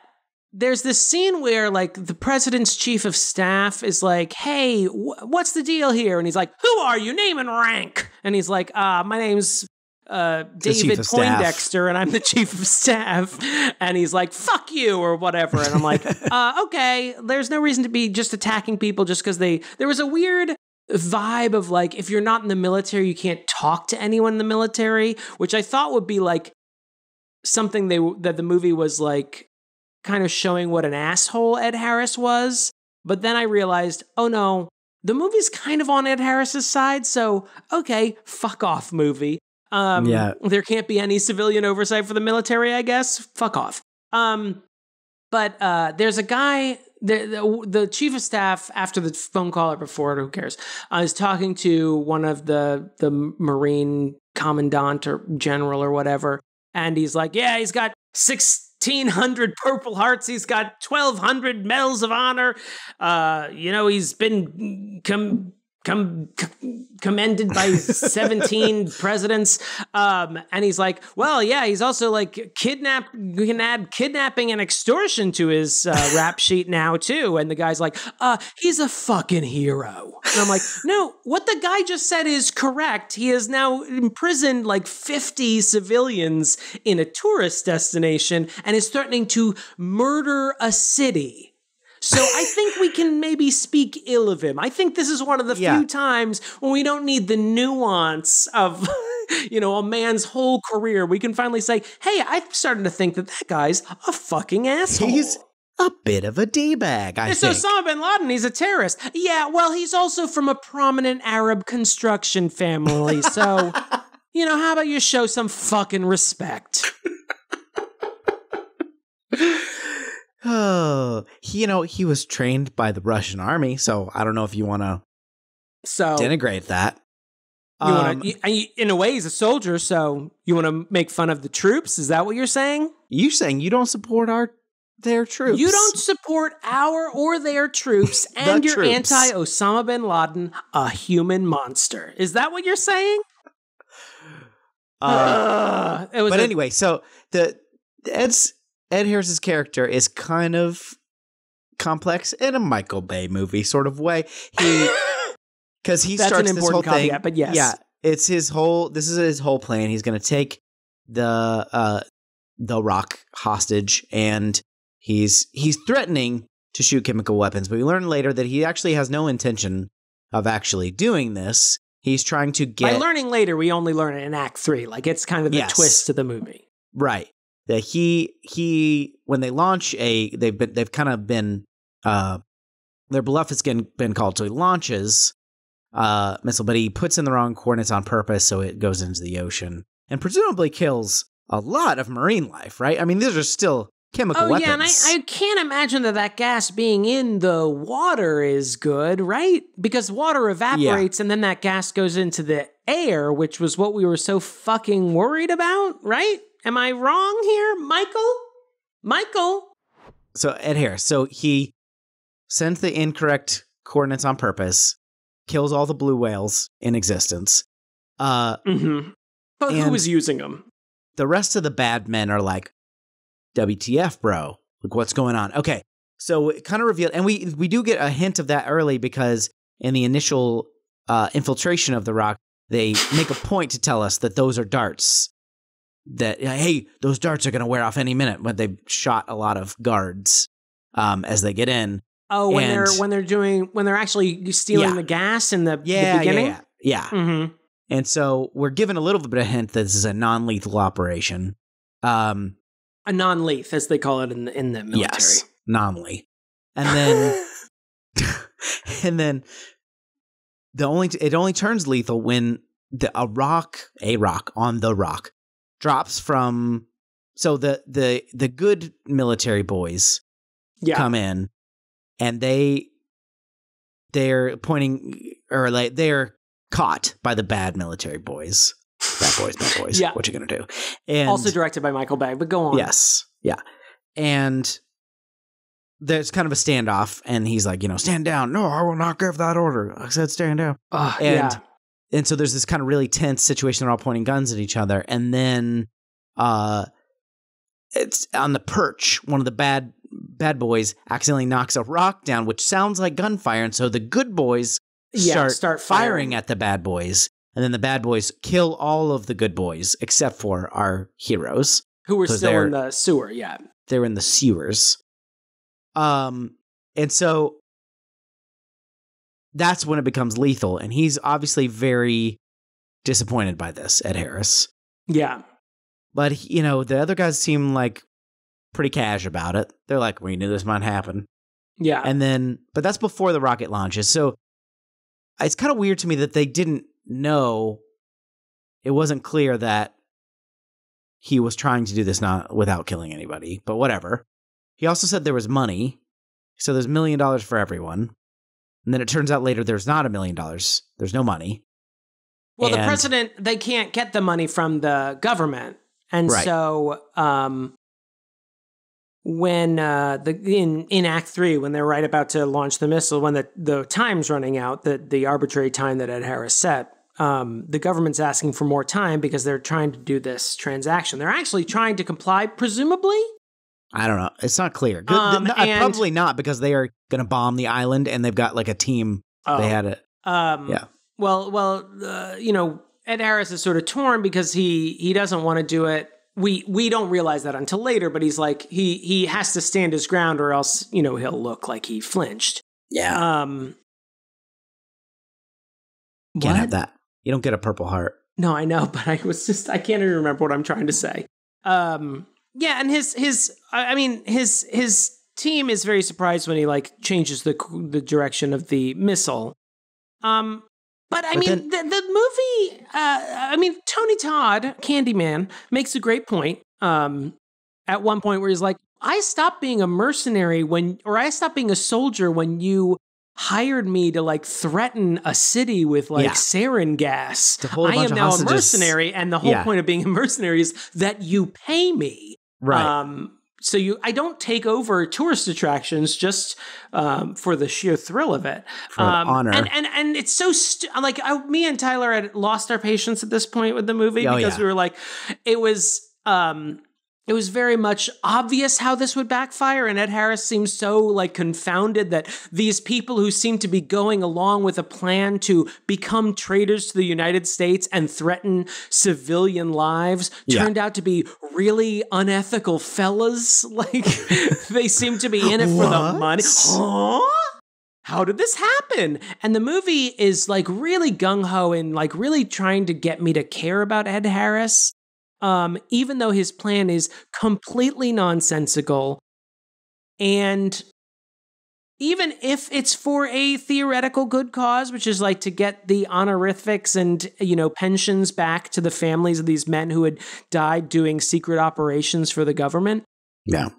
there's this scene where, like, the president's chief of staff is like, hey, what's the deal here? And he's like, who are you? Name and rank. And he's like, my name's David Poindexter, and I'm the chief of staff. And he's like, fuck you, or whatever. And I'm like, okay, there's no reason to be just attacking people just because there was a weird vibe of, like, if you're not in the military, you can't talk to anyone in the military, which I thought would be, like, something that the movie was, like, kind of showing what an asshole Ed Harris was. But then I realized, oh no, the movie's kind of on Ed Harris's side, so okay, fuck off, movie. There can't be any civilian oversight for the military, I guess. Fuck off. But there's a guy, the chief of staff, after the phone call or before it, who cares, is talking to one of the Marine commandant or general or whatever, and he's like, yeah, he's got 6 1,500 Purple Hearts. He's got 1,200 Medals of Honor. He's been commended by 17 presidents. And he's like, well, yeah, he's also like we can add kidnapping and extortion to his rap sheet now too. And the guy's like, he's a fucking hero. And I'm like, no, what the guy just said is correct. He has now imprisoned like 50 civilians in a tourist destination and is threatening to murder a city. So I think we can maybe speak ill of him. I think this is one of the few times when we don't need the nuance of, a man's whole career. We can finally say, hey, I'm starting to think that guy's a fucking asshole. He's a bit of a D-bag, I think. So Osama bin Laden, he's a terrorist. Yeah, well, he's also from a prominent Arab construction family. So, how about you show some fucking respect? Oh, he was trained by the Russian army, so I don't know if you want to denigrate that. In a way, he's a soldier, so you want to make fun of the troops? Is that what you're saying? You're saying you don't support their troops. You don't support our or their troops, and you're anti-Osama bin Laden, a human monster. Is that what you're saying? Anyway, so Ed Harris's character is kind of complex in a Michael Bay movie sort of way. Because he starts this whole thing. But yes. Yeah, this is his whole plan. He's going to take the Rock hostage, and he's threatening to shoot chemical weapons. But we learn later that he actually has no intention of actually doing this. He's trying to get... By learning later, we only learn it in Act 3. Like, it's kind of the twist to the movie. Right. That he when they launch they've kind of been their bluff has been called, so he launches missile, but he puts in the wrong coordinates on purpose, so it goes into the ocean and presumably kills a lot of marine life, right? I mean, these are still chemical weapons. Yeah, and I can't imagine that gas being in the water is good, right? Because water evaporates and then that gas goes into the air, which was what we were so fucking worried about, right? Am I wrong here, Michael? So Ed Harris, he sends the incorrect coordinates on purpose, kills all the blue whales in existence. But who was using them? The rest of the bad men are like, WTF, bro? Like, what's going on? Okay, so it kind of revealed, and we do get a hint of that early because in the initial infiltration of the Rock, they make a point to tell us that those are darts. That, hey, those darts are going to wear off any minute, but they've shot a lot of guards as they get in. Oh, when they're actually stealing the gas in the beginning? Yeah. Mm-hmm. And so we're given a little bit of a hint that this is a non-lethal operation. A non-leth, as they call it in the military. Yes, non-leth. And then it only turns lethal when a rock on the Rock drops from, so the good military boys come in, and they're pointing, or like they're caught by the bad military boys. Bad boys. Yeah. What you gonna do? And also directed by Michael Bay, but go on. Yes. Yeah. And there's kind of a standoff, and he's like, stand down. No, I will not give that order. I said stand down. And so there's this kind of really tense situation. They're all pointing guns at each other. And then it's on the perch. One of the bad boys accidentally knocks a rock down, which sounds like gunfire. And so the good boys start firing at the bad boys. And then the bad boys kill all of the good boys, except for our heroes. Who were still in the sewer, They're in the sewers. And so that's when it becomes lethal. And he's obviously very disappointed by this, Ed Harris. Yeah. But, the other guys seem like pretty cash about it. They're like, we knew this might happen. Yeah. And then, but that's before the rocket launches. So it's kind of weird to me that they didn't know. It wasn't clear that he was trying to do this not without killing anybody, but whatever. He also said there was money. So there's $1 million for everyone. And then it turns out later there's not $1 million. There's no money. Well, the president, they can't get the money from the government. And so when in Act 3, when they're right about to launch the missile, when the time's running out, the arbitrary time that Ed Harris set, the government's asking for more time because they're trying to do this transaction. They're actually trying to comply, presumably. I don't know. It's not clear. Probably not, because they are going to bomb the island and they've got like a team. They had it. Yeah. Well, Ed Harris is sort of torn because he doesn't want to do it. We don't realize that until later, but he's like, he has to stand his ground or else, he'll look like he flinched. Yeah. Can't have that. You don't get a Purple Heart. No, I know, but I can't even remember what I'm trying to say. Yeah, and his team is very surprised when he like changes the direction of the missile. But the movie, Tony Todd, Candyman, makes a great point at one point where he's like, I stopped being a mercenary I stopped being a soldier when you hired me to like threaten a city with like sarin gas. I am now a mercenary, and the whole point of being a mercenary is that you pay me. Right. So I don't take over tourist attractions just for the sheer thrill of it. For honor. And it's so me and Tyler had lost our patience at this point with the movie because we were like, it was very much obvious how this would backfire, and Ed Harris seems so like confounded that these people who seem to be going along with a plan to become traitors to the United States and threaten civilian lives turned out to be really unethical fellas. Like, they seem to be in it for the money. Huh? How did this happen? And the movie is like really gung-ho and like really trying to get me to care about Ed Harris. Even though his plan is completely nonsensical, and even if it's for a theoretical good cause, which is like to get the honorifics and, pensions back to the families of these men who had died doing secret operations for the government. Yeah.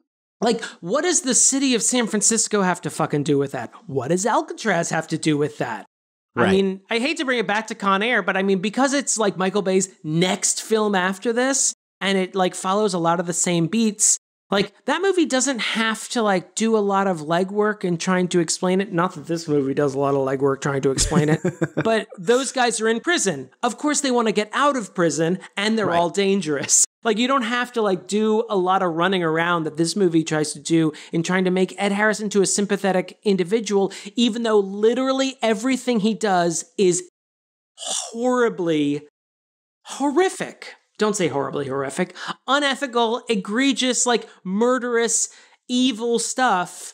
Like, what does the city of San Francisco have to fucking do with that? What does Alcatraz have to do with that? Right. I mean, I hate to bring it back to Con Air, but I mean, because it's like Michael Bay's next film after this, and it like follows a lot of the same beats, like that movie doesn't have to like do a lot of legwork in trying to explain it. Not that this movie does a lot of legwork trying to explain it, but those guys are in prison. Of course, they want to get out of prison, and they're all dangerous. Like, you don't have to like do a lot of running around that this movie tries to do in trying to make Ed Harris into a sympathetic individual, even though literally everything he does is horribly horrific. Don't say horribly horrific. Unethical, egregious, like murderous, evil stuff.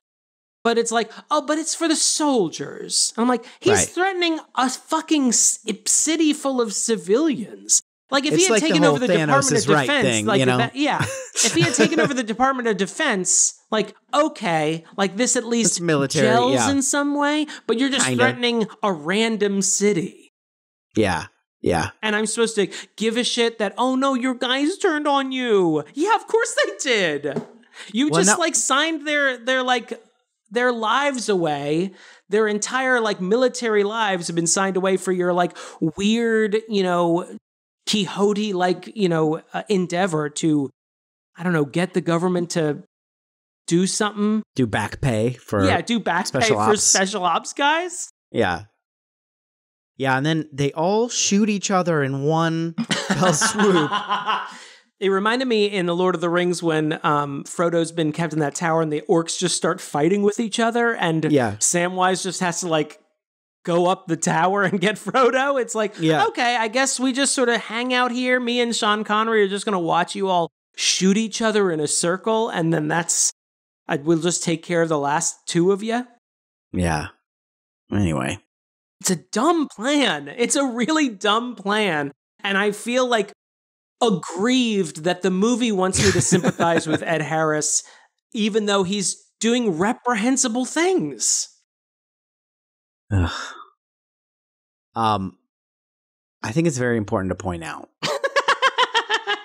But it's like, but it's for the soldiers. And I'm like, he's threatening a fucking city full of civilians. Like, if he had taken over the Department of Defense, like, if he had taken over the Department of Defense, like, okay, like this at least military, gels in some way, but you're just threatening a random city. Yeah, yeah. And I'm supposed to give a shit that, oh no, your guys turned on you. Yeah, of course they did. You signed their lives away. Their entire, like, military lives have been signed away for your, like, weird, Quixote-like, endeavor to, I don't know, get the government to do something. Do back pay for special ops guys. Yeah. Yeah, and then they all shoot each other in one fell swoop. It reminded me in The Lord of the Rings when Frodo's been kept in that tower and the orcs just start fighting with each other, and Samwise just has to, like, go up the tower and get Frodo. It's like, okay, I guess we just sort of hang out here. Me and Sean Connery are just going to watch you all shoot each other in a circle, and then we'll just take care of the last two of you. Yeah. Anyway. It's a dumb plan. It's a really dumb plan. And I feel like aggrieved that the movie wants me to sympathize with Ed Harris, even though he's doing reprehensible things. Ugh. I think it's very important to point out that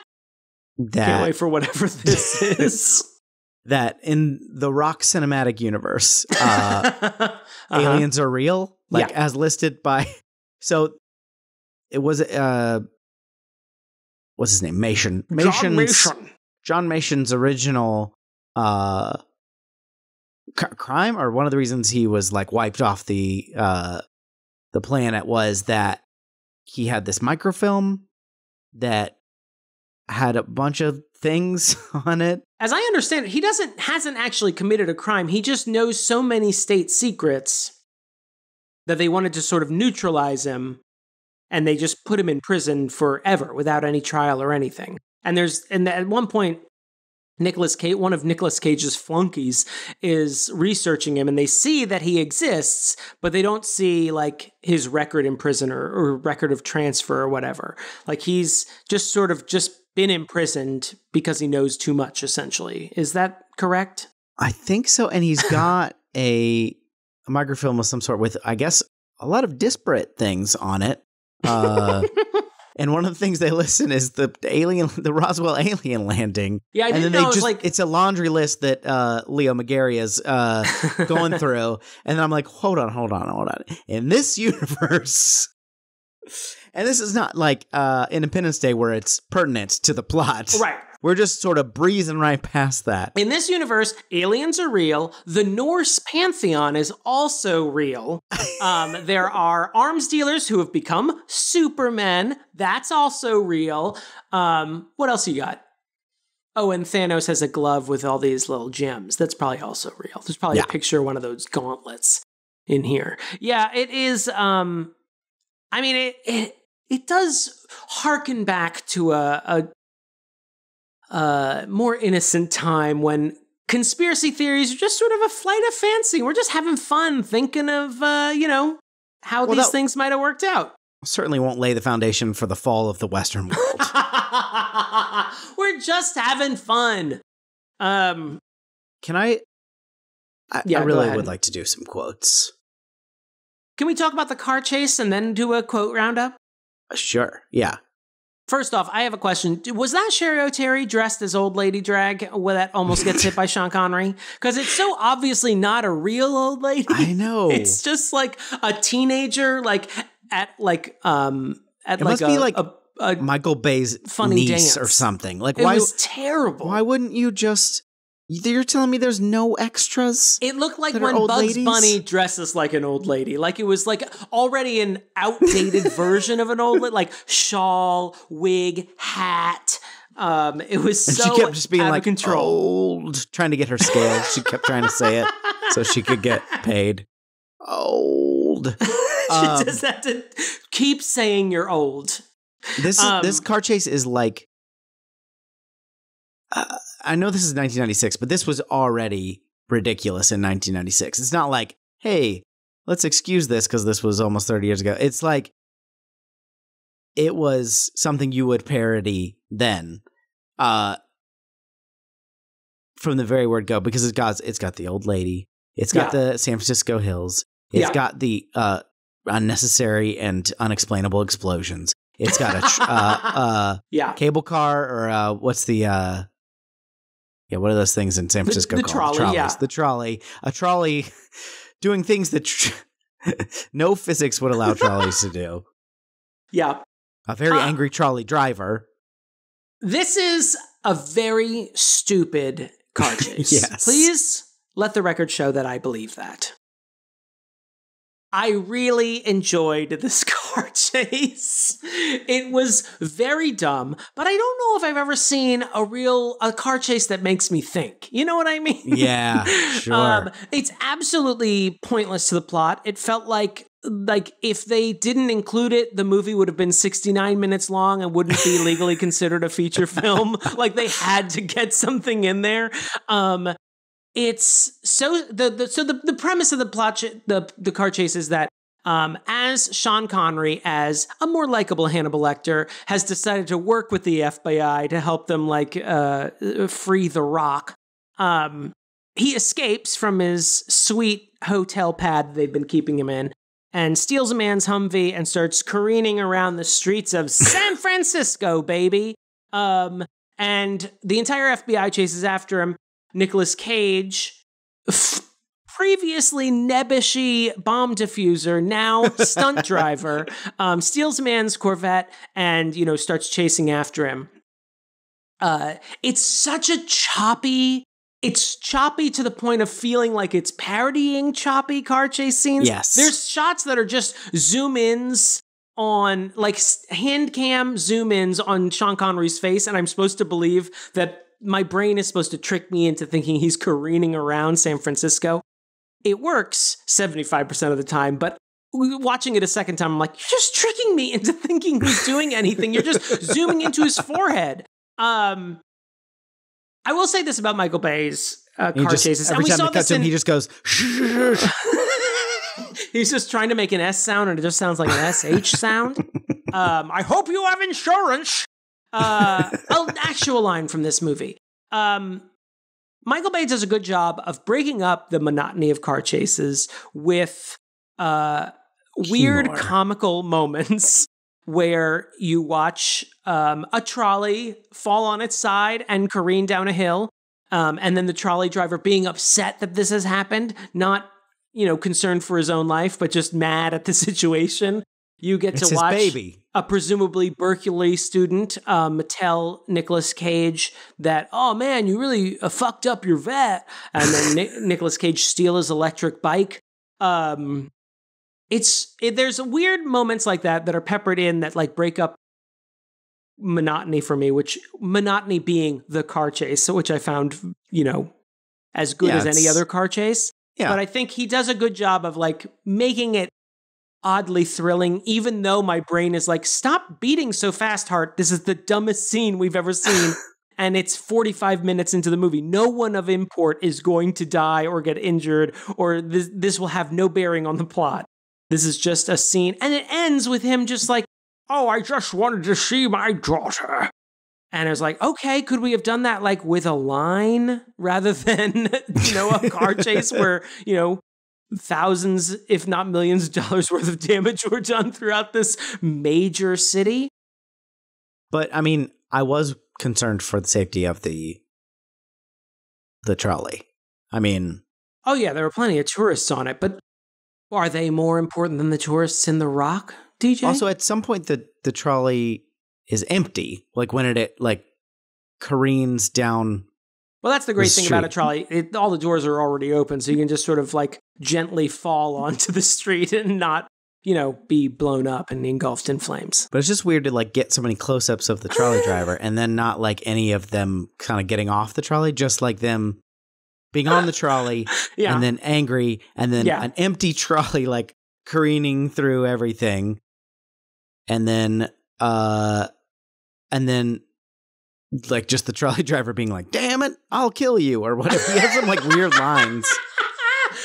can't wait for whatever this is. That in the Rock cinematic universe, aliens are real, as listed by. So it was what's his name? John Mation's original crime, or one of the reasons he was like wiped off the planet was that he had this microfilm that had a bunch of things on it. As I understand it, he hasn't actually committed a crime. He just knows so many state secrets that they wanted to sort of neutralize him, and they just put him in prison forever without any trial or anything. And at one point, Nicolas Cage, one of Nicolas Cage's flunkies, is researching him, and they see that he exists, but they don't see like his record in prison or record of transfer or whatever. Like he's just sort of just been imprisoned because he knows too much, essentially. Is that correct? I think so. And he's got a microfilm of some sort with, I guess, a lot of disparate things on it. And one of the things they listen is the Roswell alien landing. Yeah, I didn't know. It's a laundry list that Leo McGarry is going through. And then I'm like, hold on. In this universe, and this is not like Independence Day where it's pertinent to the plot. Right. We're just sort of breezing right past that. In this universe, aliens are real. The Norse pantheon is also real. There are arms dealers who have become supermen. That's also real. What else you got? Oh, and Thanos has a glove with all these little gems. That's probably also real. There's probably a picture of one of those gauntlets in here. Yeah, it is. I mean, it does harken back to a more innocent time when conspiracy theories are just sort of a flight of fancy. We're just having fun thinking of, how these things might have worked out. Certainly won't lay the foundation for the fall of the Western world. We're just having fun. Can I really would like to do some quotes. Can we talk about the car chase and then do a quote roundup? Sure, yeah. First off, I have a question. Was that Sherry O'Terry dressed as old lady drag where that almost gets hit by Sean Connery? Because it's so obviously not a real old lady. I know. It's just like a teenager, it must be like a Michael Bay's funny niece dance or something. Like, it was terrible. Why wouldn't you just? You're telling me there's no extras? It looked like when Bugs Bunny dresses like an old lady. Like it was like already an outdated version of an old lady, like shawl, wig, hat. It was so she kept just being like control. Old, trying to get her scale. She kept trying to say it so she could get paid. Old. She just had to keep saying you're old. This car chase is like. I know this is 1996, but this was already ridiculous in 1996. It's not like, hey, let's excuse this because this was almost 30 years ago. It's like it was something you would parody then from the very word go, because it's got the old lady. It's got the San Francisco hills. It's got the unnecessary and unexplainable explosions. It's got a cable car or what's the... what are those things in San Francisco called? The trolley. A trolley doing things that no physics would allow trolleys to do. Yeah. A very angry trolley driver. This is a very stupid car chase. Yes. Please let the record show that I believe that. I really enjoyed this car chase. It was very dumb, but I don't know if I've ever seen a car chase that makes me think. You know what I mean? Yeah, sure. It's absolutely pointless to the plot. It felt like if they didn't include it, the movie would have been 69 minutes long and wouldn't be legally considered a feature film. Like they had to get something in there. It's the premise of the plot, the car chase is that as Sean Connery, as a more likable Hannibal Lecter, has decided to work with the FBI to help them free the Rock, he escapes from his sweet hotel pad they've been keeping him in and steals a man's Humvee and starts careening around the streets of San Francisco, baby. And the entire FBI chases after him. Nicolas Cage, previously nebbishy bomb diffuser, now stunt driver, steals a man's Corvette and, starts chasing after him. It's such a choppy it's choppy to the point of feeling like it's parodying choppy car chase scenes. Yes. There's shots that are just zoom-ins on, like, hand cam zoom-ins on Sean Connery's face, and I'm supposed to believe that my brain is supposed to trick me into thinking he's careening around San Francisco. It works 75% of the time, but watching it a second time, I'm like, you're just tricking me into thinking he's doing anything. You're just zooming into his forehead. I will say this about Michael Bay's car chases. Every time it cuts him, he just goes, he's just trying to make an S sound, and it just sounds like an SH sound. I hope you have insurance. An actual line from this movie. Michael Bay does a good job of breaking up the monotony of car chases with weird comical moments where you watch a trolley fall on its side and careen down a hill, and then the trolley driver being upset that this has happened, not, concerned for his own life, but just mad at the situation. You get to watch a presumably Berkeley student tell Nicolas Cage that, oh man, you really fucked up your vet, and then Nicolas Cage steal his electric bike. There's weird moments like that are peppered in that like break up monotony for me, which monotony being the car chase, which I found, as good as any other car chase. Yeah. But I think he does a good job of like making it oddly thrilling, even though my brain is like, stop beating so fast, Hart. This is the dumbest scene we've ever seen. And it's 45 minutes into the movie. No one of import is going to die or get injured, or this will have no bearing on the plot. This is just a scene. And it ends with him just like, oh, I just wanted to see my daughter. And I was like, okay, could we have done that like with a line rather than, a car chase where, thousands, if not millions of dollars worth of damage were done throughout this major city? But I mean, I was concerned for the safety of the trolley. I mean, oh yeah, there were plenty of tourists on it, but are they more important than the tourists in The Rock, DJ? Also, at some point, the trolley is empty. Like when it like careens down. Well, that's the great thing about a trolley. All the doors are already open, so you can just sort of like gently fall onto the street and not, be blown up and engulfed in flames. But it's just weird to like get so many close-ups of the trolley driver and then not like any of them kind of getting off the trolley, just like them being on the trolley and then angry and then an empty trolley like careening through everything. And then like just the trolley driver being like, damn it, I'll kill you or whatever. He has some like weird lines.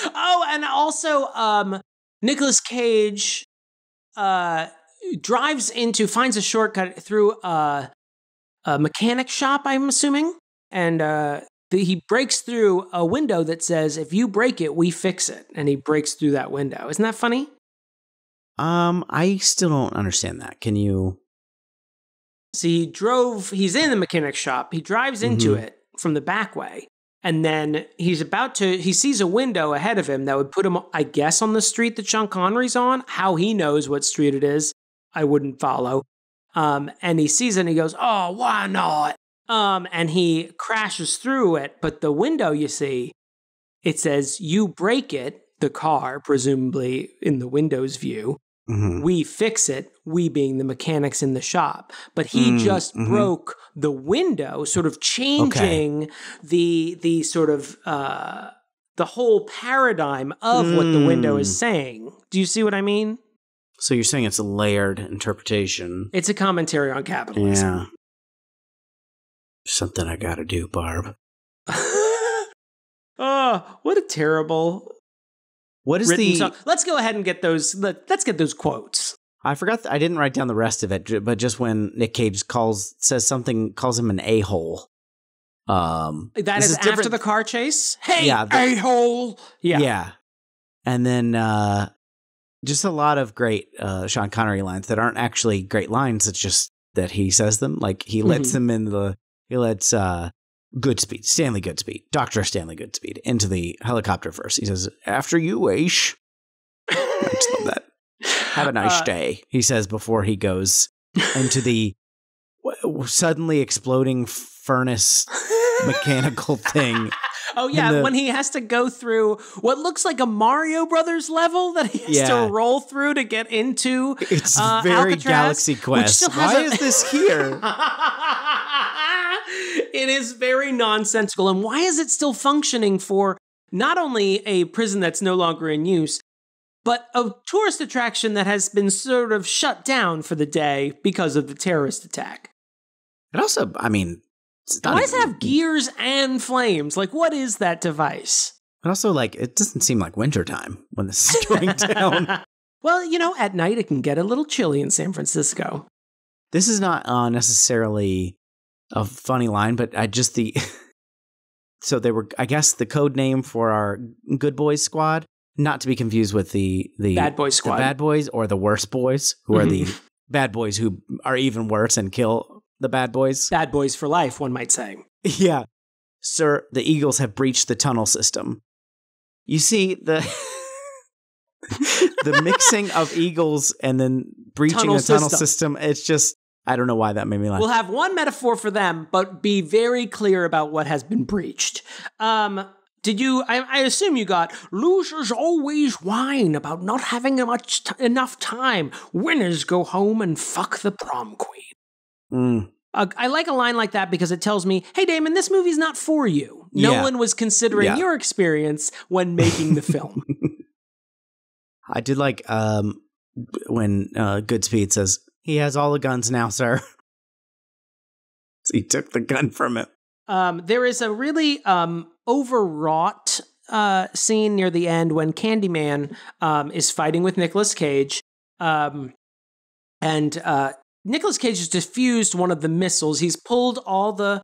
Oh, and also Nicolas Cage finds a shortcut through a mechanic shop, I'm assuming. And he breaks through a window that says, if you break it, we fix it. And he breaks through that window. Isn't that funny? I still don't understand that. Can you? See, he's in the mechanic shop. He drives into it from the back way. And then he sees a window ahead of him that would put him, I guess, on the street that Sean Connery's on. How he knows what street it is, I wouldn't follow. And he sees it and he goes, oh, why not? And he crashes through it. But the window, you see, it says, you break it, the car, presumably in the window's view. We fix it, we being the mechanics in the shop. But he just broke the window, sort of changing the sort of the whole paradigm of what the window is saying. Do you see what I mean? So you're saying it's a layered interpretation. It's a commentary on capitalism. Yeah. Something I gotta do, Barb. Oh, what a terrible... What is the song. Let's go ahead and get those. Let's get those quotes. I forgot. I didn't write down the rest of it, but just when Nick Cage calls him an a-hole. That is after the car chase. Hey, a-hole. Yeah. And then just a lot of great Sean Connery lines that aren't actually great lines. It's just that he says them. Like he lets them in Goodspeed, Stanley Goodspeed, Dr. Stanley Goodspeed, into the helicopter first. He says, after you, Aish. I just love that. Have a nice day, he says before he goes into the suddenly exploding furnace mechanical thing Oh, yeah, when he has to go through what looks like a Mario Brothers level that he has to roll through to get into It's very Alcatraz, Galaxy Quest. Why is this here? It is very nonsensical. And why is it still functioning for not only a prison that's no longer in use, but a tourist attraction that has been sort of shut down for the day because of the terrorist attack? And also, I mean... Why does it have gears and flames? Like, what is that device? But also, like, it doesn't seem like wintertime when this is going down. Well, you know, at night it can get a little chilly in San Francisco. This is not necessarily a funny line, but so they were, I guess, the code name for our Good Boys squad, not to be confused with the Bad Boys squad. The Bad Boys or the Worst Boys, who are the bad boys who are even worse and kill the bad boys. Bad boys for life, one might say. Yeah. Sir, the Eagles have breached the tunnel system. You see, the mixing of Eagles and then breaching the tunnel system, it's just, I don't know why that made me laugh. We'll have one metaphor for them, but be very clear about what has been breached. Did you, I assume you got, losers always whine about not having enough time. Winners go home and fuck the prom queen. I like a line like that because it tells me, hey, Damon, this movie's not for you. No one was considering your experience when making the film. I did like when Goodspeed says, he has all the guns now, sir. So he took the gun from him. There is a really overwrought scene near the end when Candyman is fighting with Nicolas Cage. Nicolas Cage has defused one of the missiles. He's pulled all the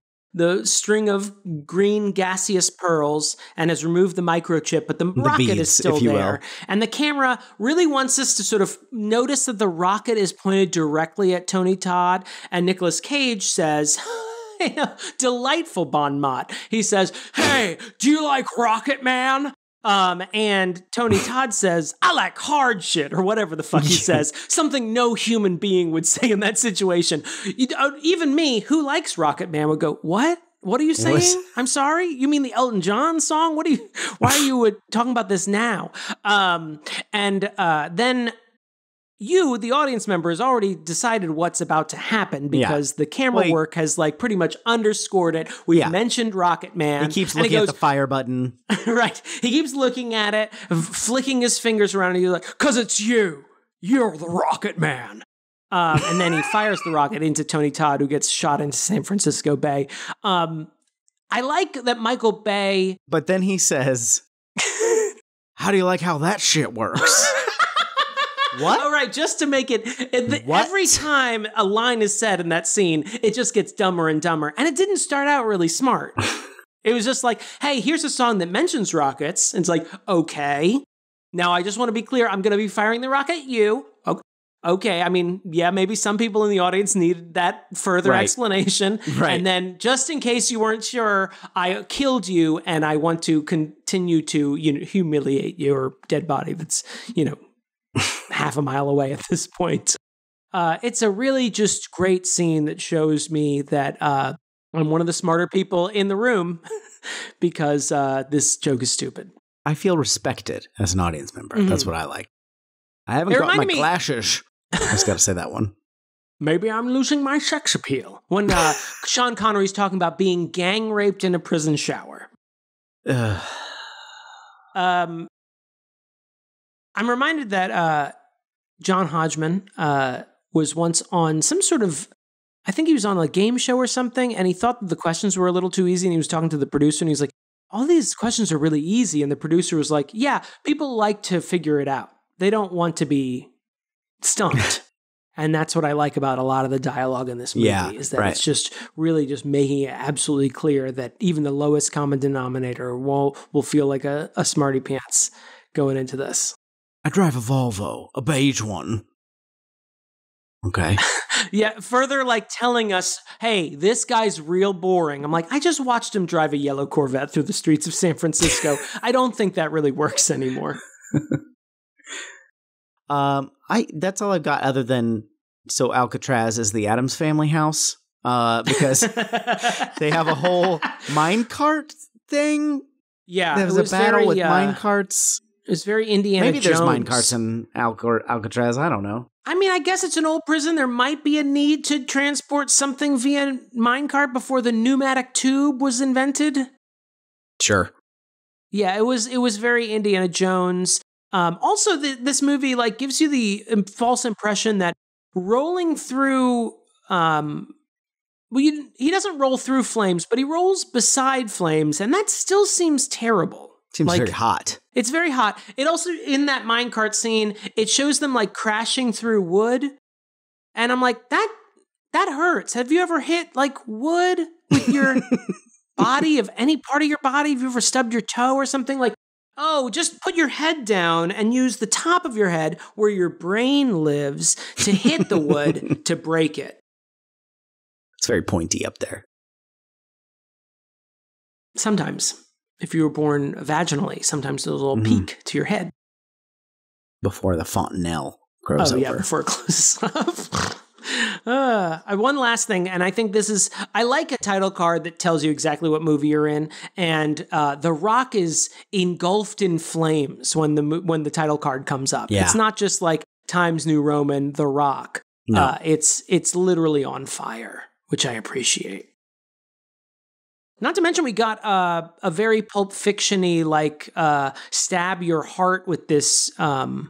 string of green gaseous pearls and has removed the microchip, but the rocket beads, is still there. And the camera really wants us to sort of notice that the rocket is pointed directly at Tony Todd. And Nicolas Cage says... delightful bon mot. He says, hey, do you like Rocket Man? And Tony Todd says, I like hard shit, or whatever the fuck he says. Something no human being would say in that situation. Even me, who likes Rocket Man, would go, what? What are you saying? I'm sorry? You mean the Elton John song? Why are you talking about this now? Then you, the audience member, has already decided what's about to happen because the camera work has like pretty much underscored it. We've mentioned Rocket Man. He keeps looking at the fire button. Right. He keeps looking at it, flicking his fingers around, and he's like, "'Cause it's you. You're the Rocket Man." And then he fires the rocket into Tony Todd, who gets shot into San Francisco Bay. I like that Michael Bay. But then he says, how do you like how that shit works? What? All right, just to make it, every time a line is said in that scene, it just gets dumber and dumber. And it didn't start out really smart. It was just like, hey, here's a song that mentions rockets. And it's like, okay. Now, I just want to be clear. I'm going to be firing the rocket at you. Okay. I mean, yeah, maybe some people in the audience needed that further explanation. Right. And then just in case you weren't sure, I killed you and I want to continue to, humiliate your dead body that's, half a mile away at this point. It's a really just great scene that shows me that I'm one of the smarter people in the room because this joke is stupid. I feel respected as an audience member. Mm-hmm. That's what I like. I haven't got my glasses. I just got to say that one. Maybe I'm losing my sex appeal. When Sean Connery's talking about being gang raped in a prison shower. I'm reminded that John Hodgman was once on some sort of, I think he was on a game show or something, and he thought that the questions were a little too easy, and he was talking to the producer, and he's like, all these questions are really easy, and the producer was like, yeah, people like to figure it out. They don't want to be stumped. And that's what I like about a lot of the dialogue in this movie, is that it's just really just making it absolutely clear that even the lowest common denominator will feel like a smarty pants going into this. I drive a Volvo, a beige one. Okay. Yeah, further like telling us, hey, this guy's real boring. I'm like, I just watched him drive a yellow Corvette through the streets of San Francisco. I don't think that really works anymore. That's all I've got other than, so Alcatraz is the Addams Family house, because they have a whole minecart thing Yeah, there was a battle with mine carts. It was very Indiana Jones. Maybe there's mine carts in Alcatraz. I don't know. I mean, I guess it's an old prison. There might be a need to transport something via minecart before the pneumatic tube was invented. Sure. Yeah, it was very Indiana Jones. Also, this movie like gives you the false impression that rolling through. He doesn't roll through flames, but he rolls beside flames, and that still seems terrible. Seems very hot. It's very hot. It also, in that minecart scene, it shows them like crashing through wood. And I'm like, that hurts. Have you ever hit like wood with your body, of any part of your body? Have you ever stubbed your toe or something? Like, oh, just put your head down and use the top of your head where your brain lives to hit the wood to break it. It's very pointy up there. Sometimes. If you were born vaginally, sometimes there's a little peak to your head. Before the fontanelle grows over. Oh, yeah, before it closes up. One last thing, and I think I like a title card that tells you exactly what movie you're in, and The Rock is engulfed in flames when the title card comes up. Yeah. It's not just like Times New Roman, The Rock. No. It's literally on fire, which I appreciate. Not to mention, we got a very Pulp Fiction-y, like, stab your heart with this, the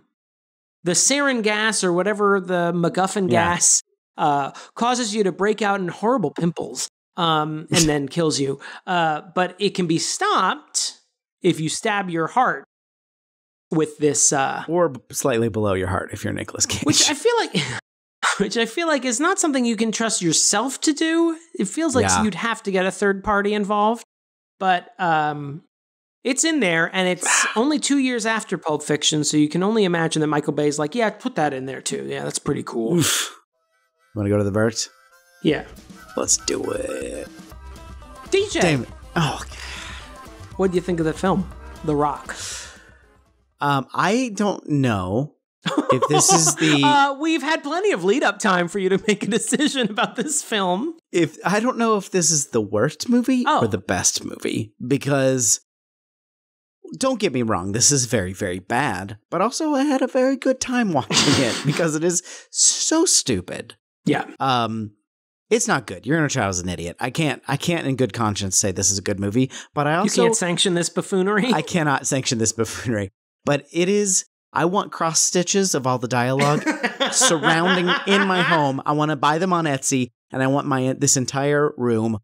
sarin gas or whatever the MacGuffin gas causes you to break out in horrible pimples and then kills you. But it can be stopped if you stab your heart with this... or slightly below your heart if you're Nicolas Cage. Which I feel like is not something you can trust yourself to do. It feels like you'd have to get a third party involved. But it's in there, and it's only 2 years after Pulp Fiction, so you can only imagine that Michael Bay's like, yeah, put that in there too. Yeah, that's pretty cool. Want to go to the verdict? Yeah. Let's do it. DJ! Damon. Oh, what do you think of the film, The Rock? I don't know. If this is the... we've had plenty of lead-up time for you to make a decision about this film. I don't know if this is the worst movie or the best movie, because don't get me wrong, this is very, very bad, but also I had a very good time watching it because it is so stupid. Yeah. It's not good. Your Inner Child is an idiot. I can't in good conscience say this is a good movie, but I also... You can't sanction this buffoonery? I cannot sanction this buffoonery, but it is... I want cross stitches of all the dialogue surrounding in my home. I want to buy them on Etsy, and I want this entire room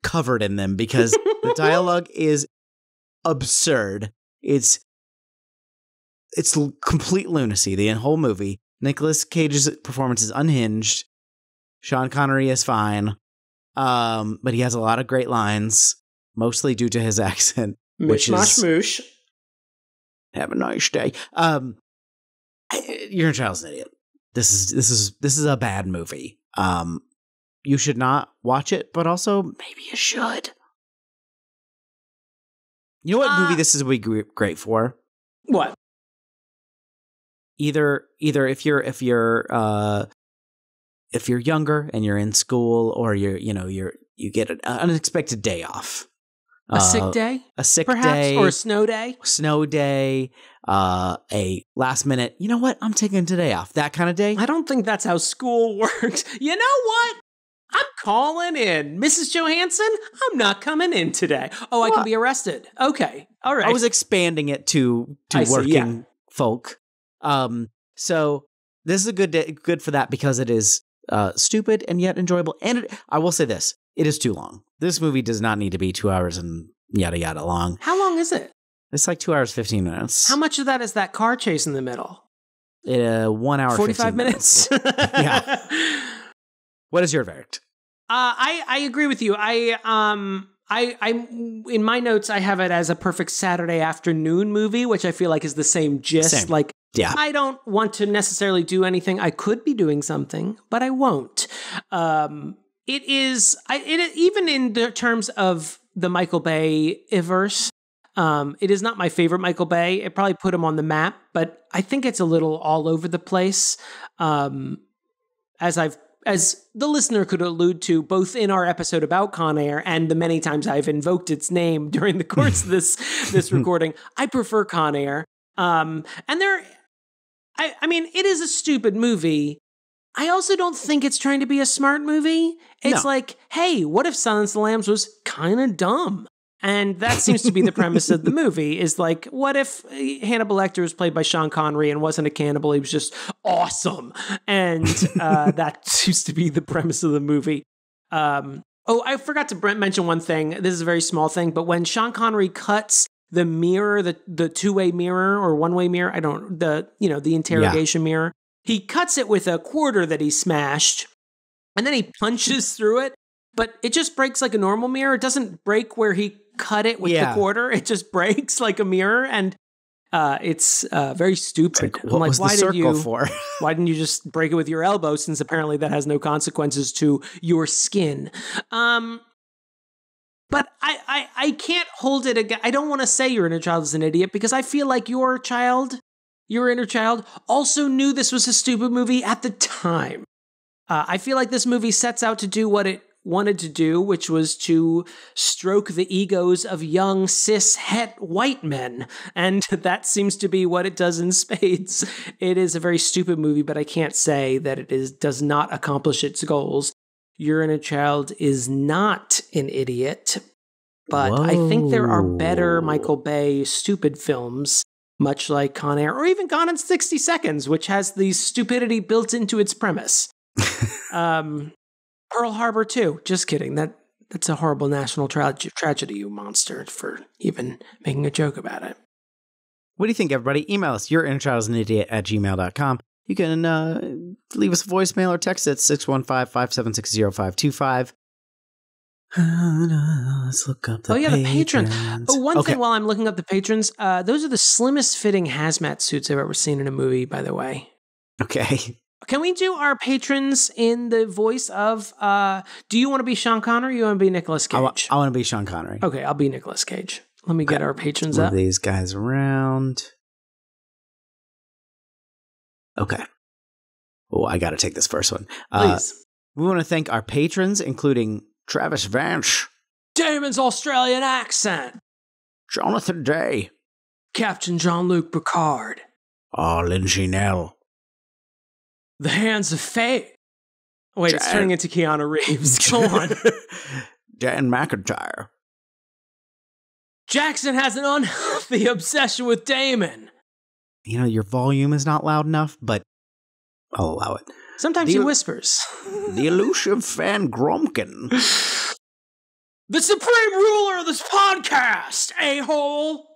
covered in them because the dialogue is absurd. It's complete lunacy, the whole movie. Nicolas Cage's performance is unhinged. Sean Connery is fine, but he has a lot of great lines, mostly due to his accent. Moosh. Have a nice day. Your Child's an idiot. This is a bad movie. You should not watch it, but also maybe you should. You know what movie this is would be great for? What? Either if you're younger and you're in school, or you get an unexpected day off. A sick day? A sick perhaps, day. Or a snow day? Snow day. A last minute, you know what? I'm taking today off. That kind of day. I don't think that's how school works. You know what? I'm calling in. Mrs. Johansson, I'm not coming in today. Oh, I can be arrested. Okay. All right. I was expanding it to working folk. So this is a good day, good for that because it is stupid and yet enjoyable. And I will say this. It is too long. This movie does not need to be 2 hours and yada yada long. How long is it? It's like 2 hours, 15 minutes. How much of that is that car chase in the middle? 1 hour, 45 minutes. Yeah. What is your verdict? I agree with you. I in my notes, I have it as a perfect Saturday afternoon movie, which I feel like is the same gist. Same. Like, yeah. I don't want to necessarily do anything. I could be doing something, but I won't. It is, even in terms of the Michael Bay-iverse, it is not my favorite Michael Bay. It probably put him on the map, but I think it's a little all over the place. As as the listener could allude to both in our episode about Con Air and the many times I've invoked its name during the course of this recording, I prefer Con Air. And I mean, it is a stupid movie. I also don't think it's trying to be a smart movie. It's like, hey, what if Silence of the Lambs was kind of dumb? And that seems to be the premise of the movie, is like, what if Hannibal Lecter was played by Sean Connery and wasn't a cannibal? He was just awesome. And that seems to be the premise of the movie. I forgot to mention one thing. This is a very small thing, but when Sean Connery cuts the mirror, the two-way mirror or one-way mirror, the interrogation mirror, he cuts it with a quarter that he smashed, and then he punches through it, but it just breaks like a normal mirror. It doesn't break where he cut it with the quarter. It just breaks like a mirror, and it's very stupid. Like, what was the circle for? Why didn't you just break it with your elbow, since apparently that has no consequences to your skin? But I can't hold it again. I don't want to say your inner child is an idiot, because I feel like your inner child also knew this was a stupid movie at the time. I feel like this movie sets out to do what it wanted to do, which was to stroke the egos of young cis-het white men. And that seems to be what it does in spades. It is a very stupid movie, but I can't say that it does not accomplish its goals. Your Inner Child is not an idiot, but I think there are better Michael Bay stupid films, much like Con Air, or even Gone in 60 Seconds, which has the stupidity built into its premise. Pearl Harbor 2. Just kidding. That's a horrible national tragedy, you monster, for even making a joke about it. What do you think, everybody? Email us, yourinnerchildisanIdiot@gmail.com. You can leave us a voicemail or text at 615-576-0525. Let's look up the the patrons. Oh, one thing while I'm looking up the patrons, those are the slimmest fitting hazmat suits I've ever seen in a movie, by the way. Okay. Can we do our patrons in the voice of, do you want to be Sean Connery or you want to be Nicolas Cage? I want to be Sean Connery. Okay, I'll be Nicolas Cage. Let me get our patrons up. Move these guys around. Okay. Oh, I got to take this first one. Please. We want to thank our patrons, including Travis Vance, Damon's Australian accent, Jonathon Day, Captain Jean-Luc Picard, Lindsay Nell, The Hands of Fate. Wait, it's turning into Keanu Reeves. Go on. Dan McIntyre. Jackson has an unhealthy obsession with Damon. You know, your volume is not loud enough, but I'll allow it. Sometimes he whispers. The elusive fan Gromkin. The supreme ruler of this podcast, a-hole.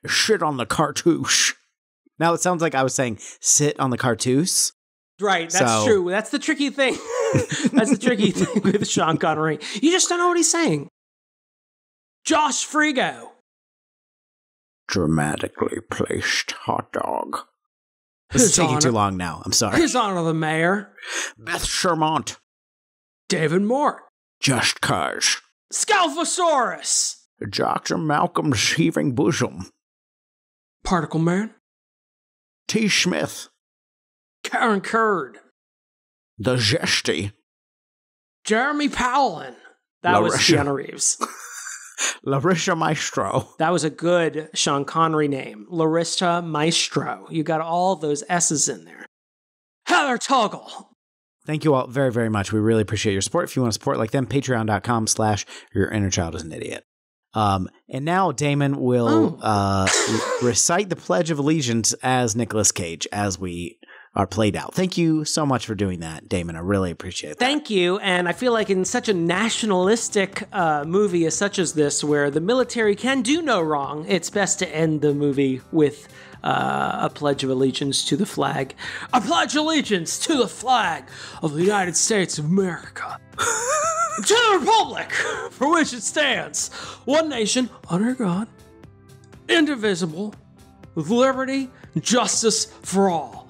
Shit on the cartouche. Now it sounds like I was saying sit on the cartouche. Right, that's true. That's the tricky thing. That's the tricky thing with Sean Connery. You just don't know what he's saying. Josh Frigo. Dramatically placed hot dog. This is taking too long now. I'm sorry. His Honor the Mayor. Beth Surmont. David Mort. Just Cause. Scalfasaurus. Dr. Malcolm's Heaving Bosom. Particle Man. T. Smith. Karen Kurd. The Zesty. Jeremy Powlen. That was Keanu Reeves. Larissa Maestro. That was a good Sean Connery name. Larissa Maestro. You got all those S's in there. Heather Tuggle. Thank you all very, very much. We really appreciate your support. If you want to support like them, patreon.com/yourinnerchildisanIdiot. And now Damon will recite the Pledge of Allegiance as Nicolas Cage as we are played out. Thank you so much for doing that, Damon. I really appreciate that. Thank you. And I feel like in such a nationalistic movie as such as this, where the military can do no wrong, it's best to end the movie with a Pledge of Allegiance to the flag. I pledge allegiance to the flag of the United States of America. To the republic for which it stands, one nation, under God, indivisible, with liberty and justice for all.